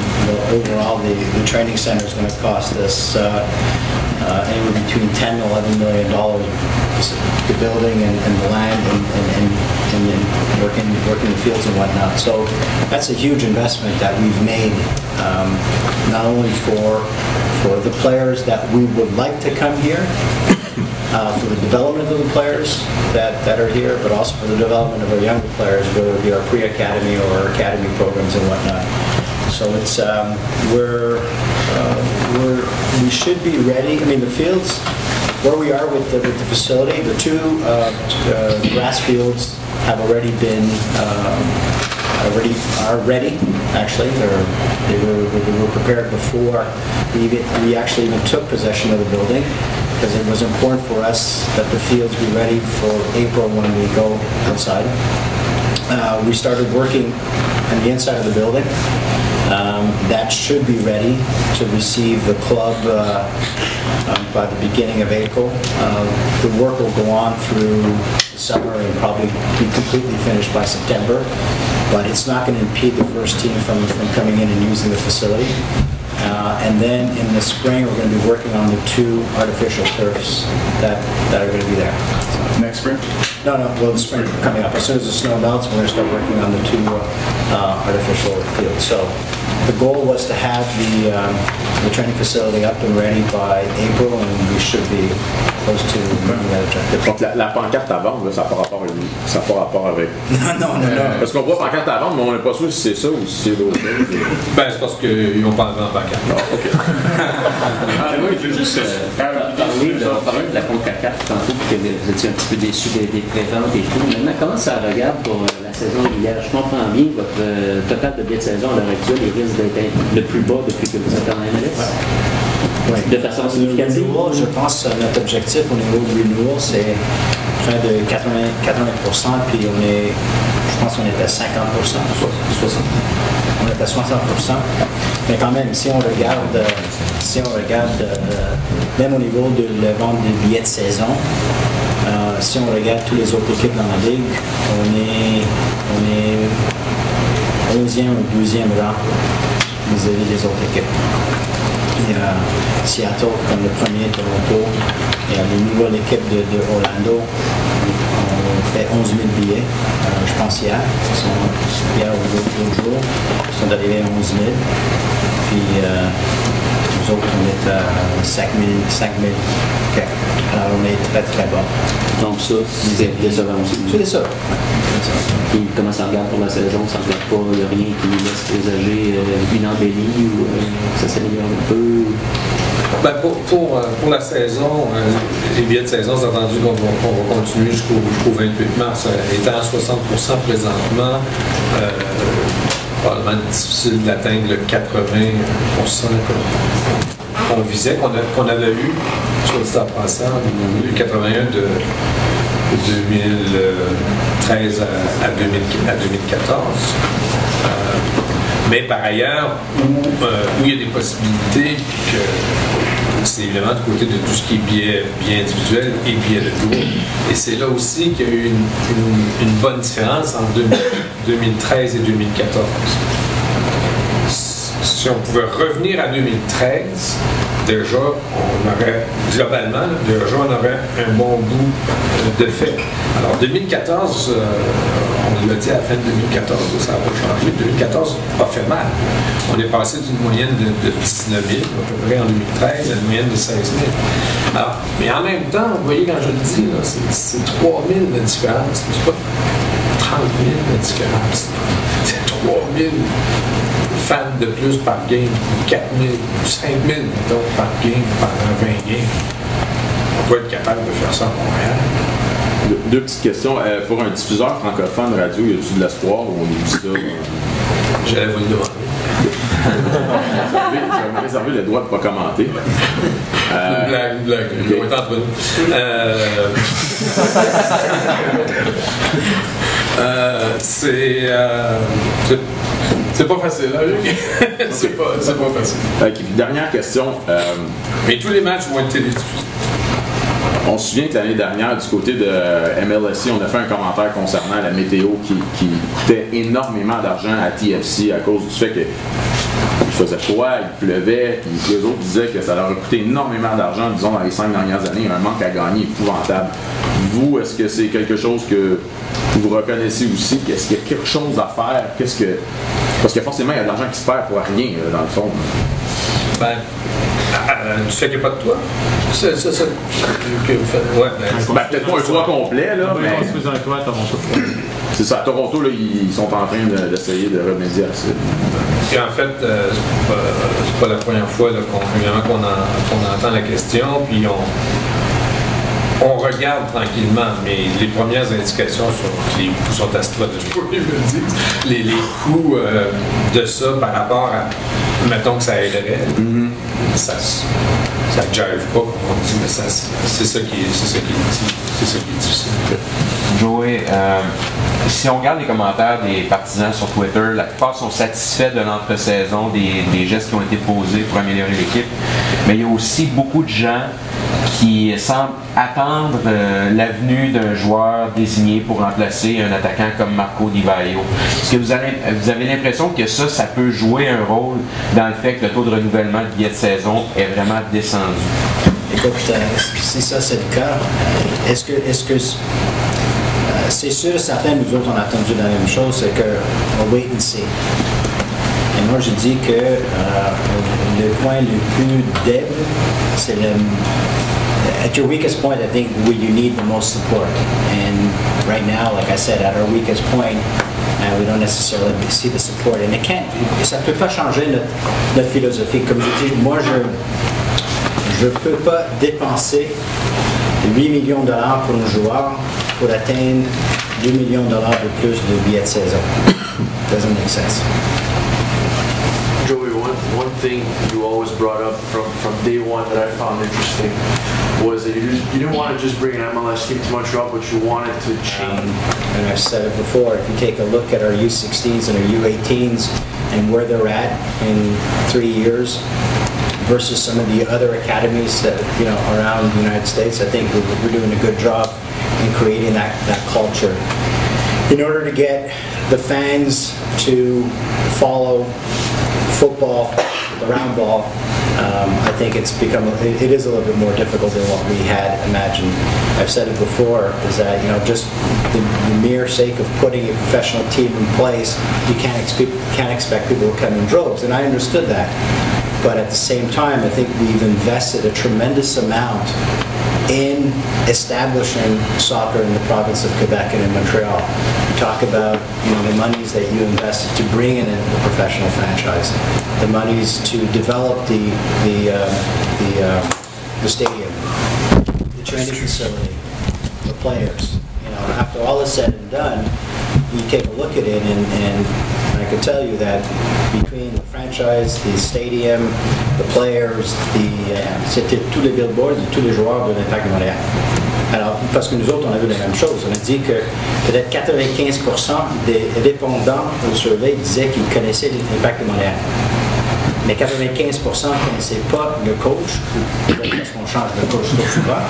overall, the training center is going to cost us anywhere between $10 to $11 million, the building and the land and working the fields and whatnot. So that's a huge investment that we've made, not only for the players that we would like to come here, for the development of the players that are here, but also for the development of our younger players, whether it be our pre-academy or our academy programs and whatnot. So it's we should be ready. I mean, the fields where we are with the facility, the two grass fields have already been are ready. Actually, they were prepared before we actually even took possession of the building, because it was important for us that the fields be ready for April when we go outside. We started working on the inside of the building. That should be ready to receive the club by the beginning of April. The work will go on through the summer and probably be completely finished by September, but it's not going to impede the first team from coming in and using the facility. And then in the spring, we're going to be working on the two artificial turfs that are going to be there. Next spring? No, well, the spring coming up. As soon as the snow melts, we're going to start working on the two artificial fields. So the goal was to have the training facility up and ready by April, and we should be close to meeting that objective. Donc la pancarte à vendre, là, ça n'a pas rapport avec... Non. Parce qu'on voit pancarte à vendre, mais on n'est pas sûr si c'est ça ou si c'est d'autres choses. Ben, c'est parce qu'ils n'ont pas de pancarte. Non, OK. Moi, je veux juste parler de la CONCACAF tantôt, que vous étiez un petit peu déçus des préventes et tout. Maintenant, comment ça regarde pour la saison régulière? Je comprends bien que votre total de billets de saison à l'heure actuelle risque d'être le plus bas depuis que vous êtes en MLS. Oui. De façon significative? Je pense que notre objectif au niveau du renewal, c'est près de 80%, puis je pense qu'on est à 50%, 60%. On est à 60%. Mais quand même, si on regarde même au niveau de la vente des billets de saison, si on regarde toutes les autres équipes dans la Ligue, on est 11e ou 12e rang vis-à-vis des autres équipes. Il y a Seattle comme le premier, Toronto, il y a les nouvelles équipes de Orlando. On fait 11 000 billets, je pense hier ou l'autre jour, ils sont arrivés à 11 000. Puis nous autres, on est à 5 000. Alors, on est très, très bas. Donc ça, c'est décevant aussi. C'est décevant. Puis comment ça regarde pour la saison? Ça regarde pas, il n'y a rien qui nous laisse présager une embellie ou ça s'améliore un peu? Ben pour la saison, les billets de saison, c'est entendu qu'on va continuer jusqu'au 28 mars. Étant à 60% présentement, probablement difficile d'atteindre le 80% qu'on visait, qu'on avait eu, sur le stade passant, le 81 de 2013 à 2014. Mais par ailleurs, où il y a des possibilités, que c'est évidemment du côté de tout ce qui est billets individuels et billets de groupe. Et c'est là aussi qu'il y a eu une bonne différence entre 2013 et 2014. Si on pouvait revenir à 2013, déjà, on aurait, globalement, on aurait un bon bout de fait. Alors, 2014, on l'a dit à la fin de 2014, ça n'a pas changé. 2014 a fait mal. On est passé d'une moyenne de 19 000, à peu près en 2013, à une moyenne de 16 000. Alors, mais en même temps, vous voyez, quand je le dis, c'est 3 000 de différence. C'est pas 30 000 de différence. C'est 3 000 fans de plus par game, 4 000, 5 000 mettons, par game pendant 20 games. On doit être capable de faire ça à Montréal. Deux petites questions. Pour un diffuseur francophone de radio, y a-t-il de l'espoir ou on oublie ça? J'allais vous le demander. J'avais réservé le droit de ne pas commenter. Une blague. Okay. On est entre nous. C'est pas facile, hein, Luc? C'est pas facile. Dernière question. Mais tous les matchs vont être télédiffusés. On se souvient que l'année dernière, du côté de MLSE, on a fait un commentaire concernant la météo qui coûtait énormément d'argent à TFC à cause du fait qu'il faisait froid, il pleuvait, puis les autres disaient que ça leur a coûté énormément d'argent, disons, dans les 5 dernières années, un manque à gagner épouvantable. Vous, est-ce que c'est quelque chose que vous reconnaissez aussi? Est-ce qu'il y a quelque chose à faire? Parce que forcément, il y a de l'argent qui se perd pour rien, dans le fond. Ben, tu fais qu'il n'y a pas de toit? C'est ça que vous faites? Ouais, peut-être pas un toit complet, là. Mais on construit un toit à Toronto. C'est ça, à Toronto, là, ils sont en train d'essayer de remédier à ça. Et en fait, c'est pas la première fois qu'on entend la question, puis on regarde tranquillement, mais les premières indications sur les coûts sont astronomiques, ils me disent. Les coûts de ça par rapport à, mettons que ça aiderait, ça ne jive pas, comme on dit, mais c'est ça qui est difficile. Joey, si on regarde les commentaires des partisans sur Twitter, la plupart sont satisfaits de l'entre-saison, des gestes qui ont été posés pour améliorer l'équipe, mais il y a aussi beaucoup de gens qui semblent attendre l'avenue d'un joueur désigné pour remplacer un attaquant comme Marco Di Vaio. Est-ce que vous avez l'impression que ça peut jouer un rôle dans le fait que le taux de renouvellement de billets de saison est vraiment descendu? Écoute, si ça c'est le cas, est-ce que c'est sûr, certains, nous autres, on a entendu la même chose, c'est qu'on wait and see. Et moi, je dis que le point le plus déble, c'est at your weakest point, I think where you need the most support. And right now, like I said, at our weakest point, we don't necessarily see the support. And ça ne peut pas changer notre philosophie. Comme je dis, moi, je ne peux pas dépenser 8 millions de dollars pour un joueur pour atteindre 2 millions de dollars de plus de billets de saison. Doesn't make sense. Joey, one thing you always brought up from day one that I found interesting was that you didn't want to just bring an MLS team to Montreal, but you wanted to change. And I've said it before, if you take a look at our U16s and our U18s and where they're at in 3 years versus some of the other academies that around the United States, I think we're doing a good job in creating that culture. In order to get the fans to follow football, the round ball, I think it is a little bit more difficult than what we had imagined. I've said it before, is that just the mere sake of putting a professional team in place, you can't expect people to come in droves, and I understood that. but at the same time, I think we've invested a tremendous amount in establishing soccer in the province of Quebec and in Montreal. You talk about the monies that you invested to bring in the professional franchise, the monies to develop the stadium, the training facility, the players. After all is said and done, we take a look at it, and I can tell you that between the franchise, the stadium, the players, c'était tous les billboards et tous les joueurs de l'Impact de Montréal. Alors, parce que nous autres, on a vu la même chose. On a dit que peut-être 95% des répondants au survey disaient qu'ils connaissaient l'Impact de Montréal. Mais 95% ne connaissaient pas le coach, peut-être parce qu'on change de coach trop souvent,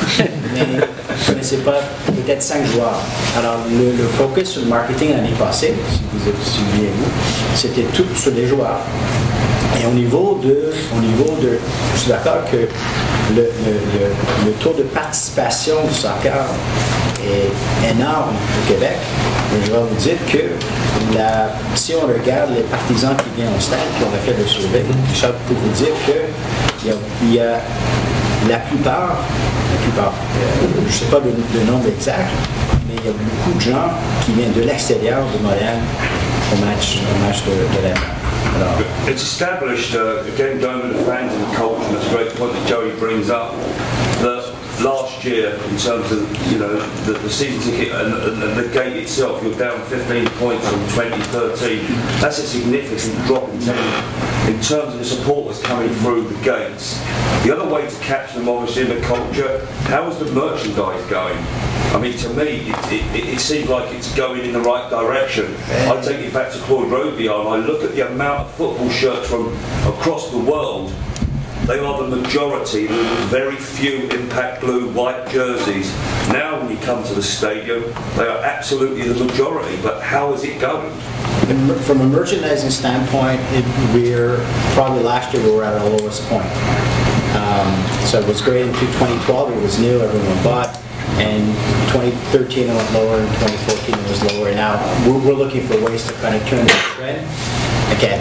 mais ne connaissaient pas peut-être 5 joueurs. Alors, le focus sur le marketing l'année passée, si vous souvenez-vous, c'était tout sur les joueurs. Et au niveau de, je suis d'accord que le taux de participation du soccer est énorme au Québec. Mais je vais vous dire que si on regarde les partisans qui viennent au stade, qui ont fait le survey, Richard peut vous dire qu'il y a la plupart, je ne sais pas le nombre exact, mais il y a beaucoup de gens qui viennent de l'extérieur de Montréal au match de la It's established, again going with the fans and the culture, that's a great point that Joey brings up, that last year in terms of the season ticket and the gate itself, you're down 15 points from 2013. That's a significant drop in terms of the supporters coming through the gates. The other way to catch them obviously in the culture, how is the merchandise going? I mean, to me, it seems like it's going in the right direction. I take it back to Claude Robillard, I look at the amount of football shirts from across the world. They are the majority. There are very few Impact Blue white jerseys. Now when you come to the stadium, they are absolutely the majority. But how is it going? From a merchandising standpoint, we're probably last year we were at our lowest point. So it was great in 2012. It was new. Everyone bought. And 2013 it went lower, and 2014 it was lower. Now we're looking for ways to kind of turn the trend. Again,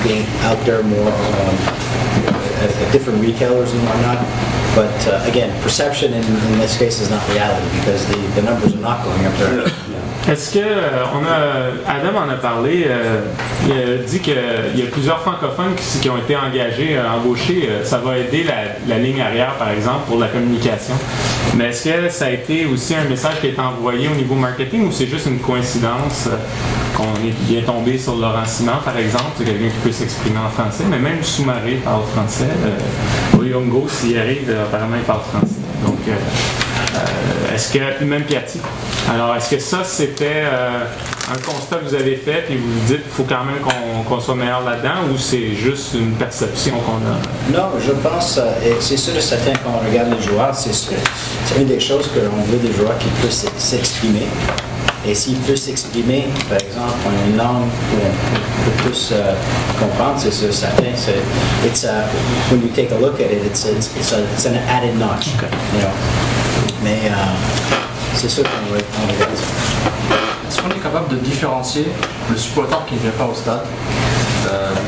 being out there more at different retailers and whatnot. But again, perception in this case is not reality because the numbers are not going up there. Est-ce que Adam en a parlé, il a dit qu'il y a plusieurs francophones qui ont été engagés, embauchés, ça va aider la ligne arrière par exemple pour la communication. Mais est-ce que ça a été aussi un message qui est envoyé au niveau marketing ou c'est juste une coïncidence qu'on est bien tombé sur Laurent Simon par exemple, c'est quelqu'un qui peut s'exprimer en français, mais même Soumaré parle français, Oyongo s'il arrive, apparemment il parle français. Donc est-ce que, même Piatti, alors est-ce que ça c'était un constat que vous avez fait et vous vous dites qu'il faut quand même qu'on soit meilleur là-dedans ou c'est juste une perception qu'on a? Non, je pense, et c'est sûr et certain quand on regarde les joueurs, c'est une des choses que l'on veut des joueurs qui peuvent s'exprimer. Et s'il peut s'exprimer, par exemple, en une langue qu'on peut tous comprendre, c'est sûr certain. When you take a look at it, it's an added notch. Mais c'est sûr qu'on regarde ça. Est-ce qu'on est capable de différencier le supporter qui ne vient pas au stade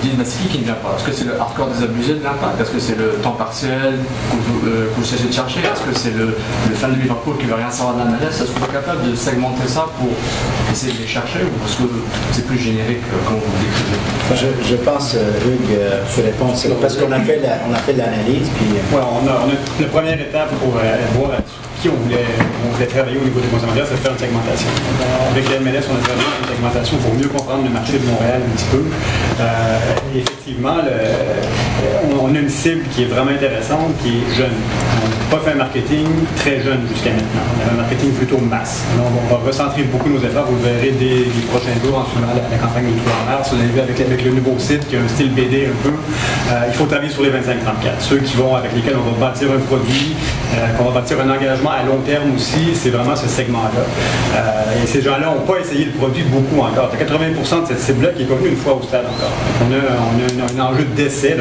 du Massiki qui ne vient pas? Est-ce que c'est le hardcore désabusé de l'Impact? Est-ce que c'est le temps partiel que vous essayez de chercher? Est-ce que c'est le fan de Liverpool qui ne veut rien savoir de la MLS? Est-ce qu'on est capable de segmenter ça pour essayer de les chercher ou est-ce que c'est plus générique comme vous le décrivez? Je pense, Hugues, tu réponds, parce qu'on a fait l'analyse. Ouais, on a la première étape pour voir qui on voulait travailler au niveau des consommateurs, c'est de faire une segmentation. Avec la MLS, on a travaillé une segmentation pour mieux comprendre le marché de Montréal un petit peu. Effectivement, on a une cible qui est vraiment intéressante, qui est jeune. On n'a pas fait un marketing très jeune jusqu'à maintenant. On a un marketing plutôt masse. Alors, on va recentrer beaucoup nos efforts. Vous le verrez dès les prochains jours en suivant la campagne de Tour en mars. Vous avez vu avec le nouveau site qui a un style BD un peu. Il faut travailler sur les 25-34. Ceux avec lesquels on va bâtir un produit, qu'on va bâtir un engagement à long terme aussi, c'est vraiment ce segment-là. Et ces gens-là n'ont pas essayé le produit beaucoup encore. 80% de cette cible-là qui est pas venue une fois au stade encore. On a un enjeu d'essai,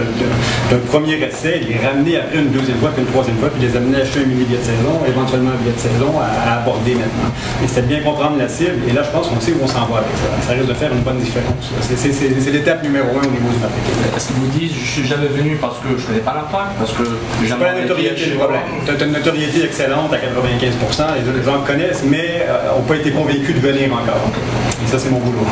d'un premier essai, les ramener après une deuxième fois, puis une troisième fois, puis les amenait à acheter un mini-billet de saison, éventuellement un billet de saison à aborder maintenant. Et c'était de bien comprendre la cible, et là, je pense qu'on sait où on s'en va avec ça. Ça risque de faire une bonne différence. C'est l'étape numéro 1 au niveau du marketing. Est-ce qu'ils vous disent, je suis jamais venu parce que je connais pas l'impact, parce que j'ai pas la notoriété le problème. Tu as une notoriété excellente à 95%, les gens connaissent, mais n'ont pas été convaincus de venir encore. Et ça, c'est mon boulot.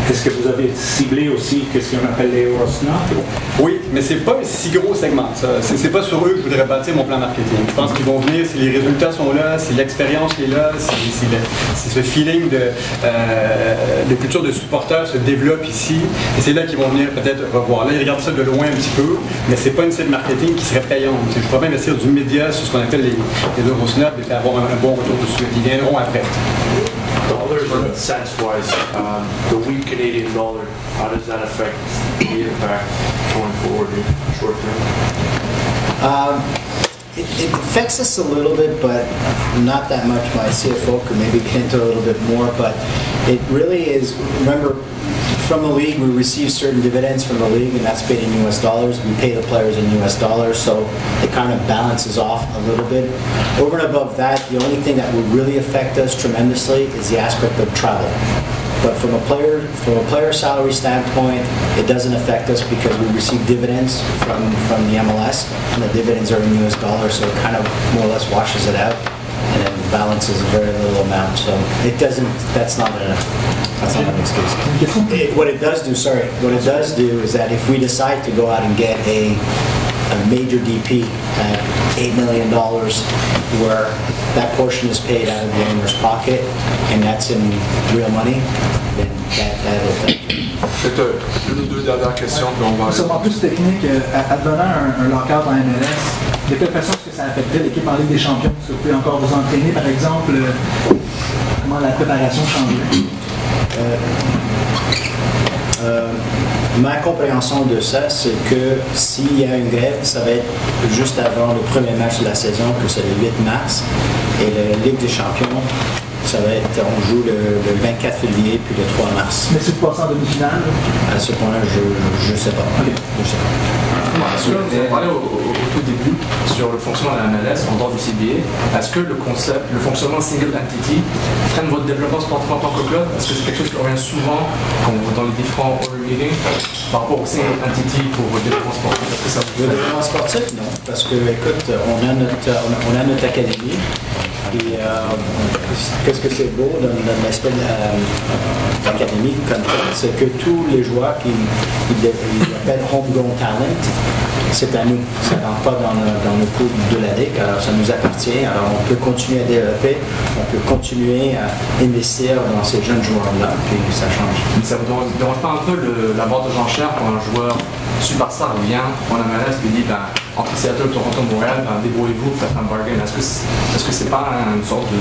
Est-ce que vous avez ciblé aussi ce qu'on appelle les Eurosnap? Oui, mais c'est pas un si gros segment. C'est pas sur eux que je voudrais bâtir mon plan marketing. Je pense qu'ils vont venir si les résultats sont là, si l'expérience est là, si ce feeling de culture de supporters se développe ici. Et c'est là qu'ils vont venir peut-être revoir. Là, ils regardent ça de loin un petit peu, mais c'est pas une cible marketing qui serait payante. Je pourrais investir du média sur ce qu'on appelle les Eurosnap et faire avoir un bon retour de suite. Ils viendront après. Dollar sense-wise, the weak Canadian dollar, how does that affect the impact going forward in short term? It affects us a little bit, but not that much. My CFO could maybe get into a little bit more, but it really is, remember, from the league, we receive certain dividends from the league, and that's paid in US dollars. We pay the players in US dollars, so it kind of balances off a little bit. Over and above that, the only thing that would really affect us tremendously is the aspect of travel. But from a player salary standpoint, it doesn't affect us because we receive dividends from the MLS, and the dividends are in US dollars, so it kind of more or less washes it out and then balances a very little amount. So it doesn't. That's not an excuse. What it does do is that if we decide to go out and get a major DP at $8 million, where that portion is paid out of the owner's pocket, and that's in real money, then that'll affect you. Peut-être une ou deux dernières questions, puis on va... Sûrement plus technique, advenant un lockout en MLS, de quelle façon est-ce que ça affecterait l'équipe en Ligue des Champions? Est-ce que vous pouvez encore vous entraîner, par exemple, comment la préparation changerait? Ma compréhension de ça, c'est que s'il y a une grève, ça va être juste avant le premier match de la saison, que c'est le 8 mars, et la Ligue des Champions, ça va être, on joue le 24 février puis le 3 mars. Mais si vous passez en demi-finale? À ce point-là, je ne sais pas. Okay. Je sais pas. Est-ce que vous avez parlé au tout début sur le fonctionnement de la MLS en dehors du CBA? Est-ce que le fonctionnement single entity freine votre développement sportif en tant que club? Est-ce que c'est quelque chose qui revient souvent dans les différents owner meetings par rapport au single entity pour le développement sportif? Est-ce que ça vous... Le développement sportif, non. Parce que, écoute, on a notre académie. Et qu'est-ce que c'est beau dans l'aspect de l'académie, c'est que tous les joueurs qui appellent homegrown talent, c'est à nous. Ça ne rentre pas dans le coût de la Ligue, alors ça nous appartient. Alors on peut continuer à développer, on peut continuer à investir dans ces jeunes joueurs-là, puis ça change. Mais ça ne vous dérange pas un peu la vente aux enchères pour un joueur superstar vient en MLS et dit entre Seattle, Toronto, Montréal, débrouillez-vous, faites un bargain. Est-ce que c'est pas une sorte de...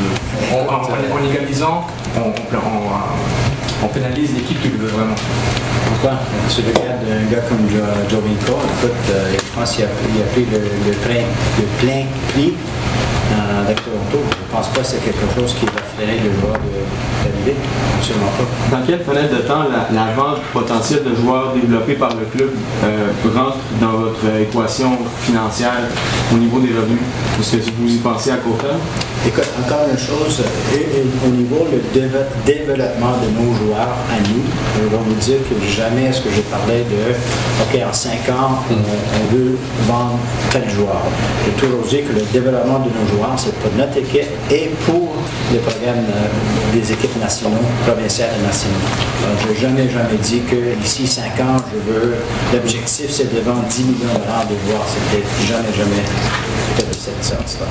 En égalisant, on pénalise l'équipe qui le veut vraiment? Pourquoi? Tu regardes un gars comme Jovinko, écoute, je pense qu'il a pris le plein prix avec Toronto. Je ne pense pas que c'est quelque chose qui va freiner le joueur d'arriver. Absolument pas. Dans quelle fenêtre de temps la vente potentielle de joueurs développés par le club rentre dans votre équation financière au niveau des revenus? Est-ce que vous y pensez à court terme? Écoute, encore une chose, au niveau du développement de nos joueurs à nous, je vais vous dire que jamais est-ce que j'ai parlé de OK, en 5 ans, on veut vendre tel joueur. J'ai toujours dit que le développement de nos joueurs, c'est pour notre équipe et pour les programmes des équipes nationaux, provinciales et nationales. Je n'ai jamais dit que d'ici 5 ans, l'objectif c'est de vendre 10 millions de joueurs. C'était jamais de cette sorte-là.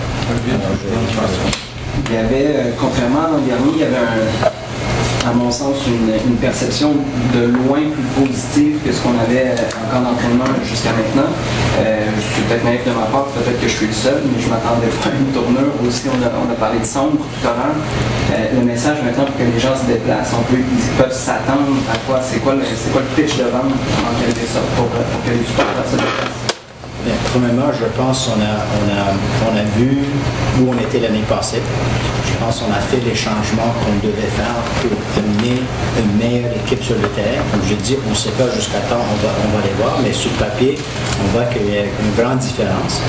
Il y avait, contrairement à l'an dernier, il y avait à mon sens, une perception de loin plus positive que ce qu'on avait encore d'entraînement jusqu'à maintenant. Je suis peut-être naïf de ma part, peut-être que je suis le seul, mais je m'attendais pas à une tournure. Aussi, on a parlé de sombre tout à l'heure. Le message maintenant pour que les gens se déplacent, ils peuvent s'attendre à quoi? C'est quoi le pitch de vente en quelque sorte pour que les supporters se déplacent? Bien, premièrement, je pense qu'on a vu où on était l'année passée. Je pense qu'on a fait les changements qu'on devait faire pour amener une meilleure équipe sur le terrain. Comme je dis, on ne sait pas jusqu'à quand on va les voir, mais sur le papier, on voit qu'il y a une grande différence.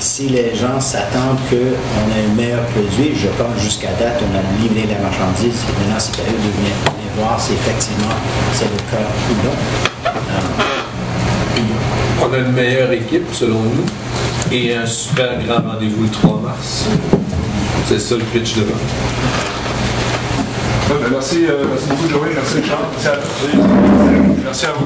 si les gens s'attendent qu'on a un meilleur produit, je pense jusqu'à date, on a livré la marchandise. Maintenant, c'est à eux de venir voir si effectivement c'est le cas ou non. On a une meilleure équipe, selon nous, et un super grand rendez-vous le 3 mars. C'est ça le pitch de vente. Merci beaucoup, Joey. Merci, Richard. Merci à vous. Merci à vous,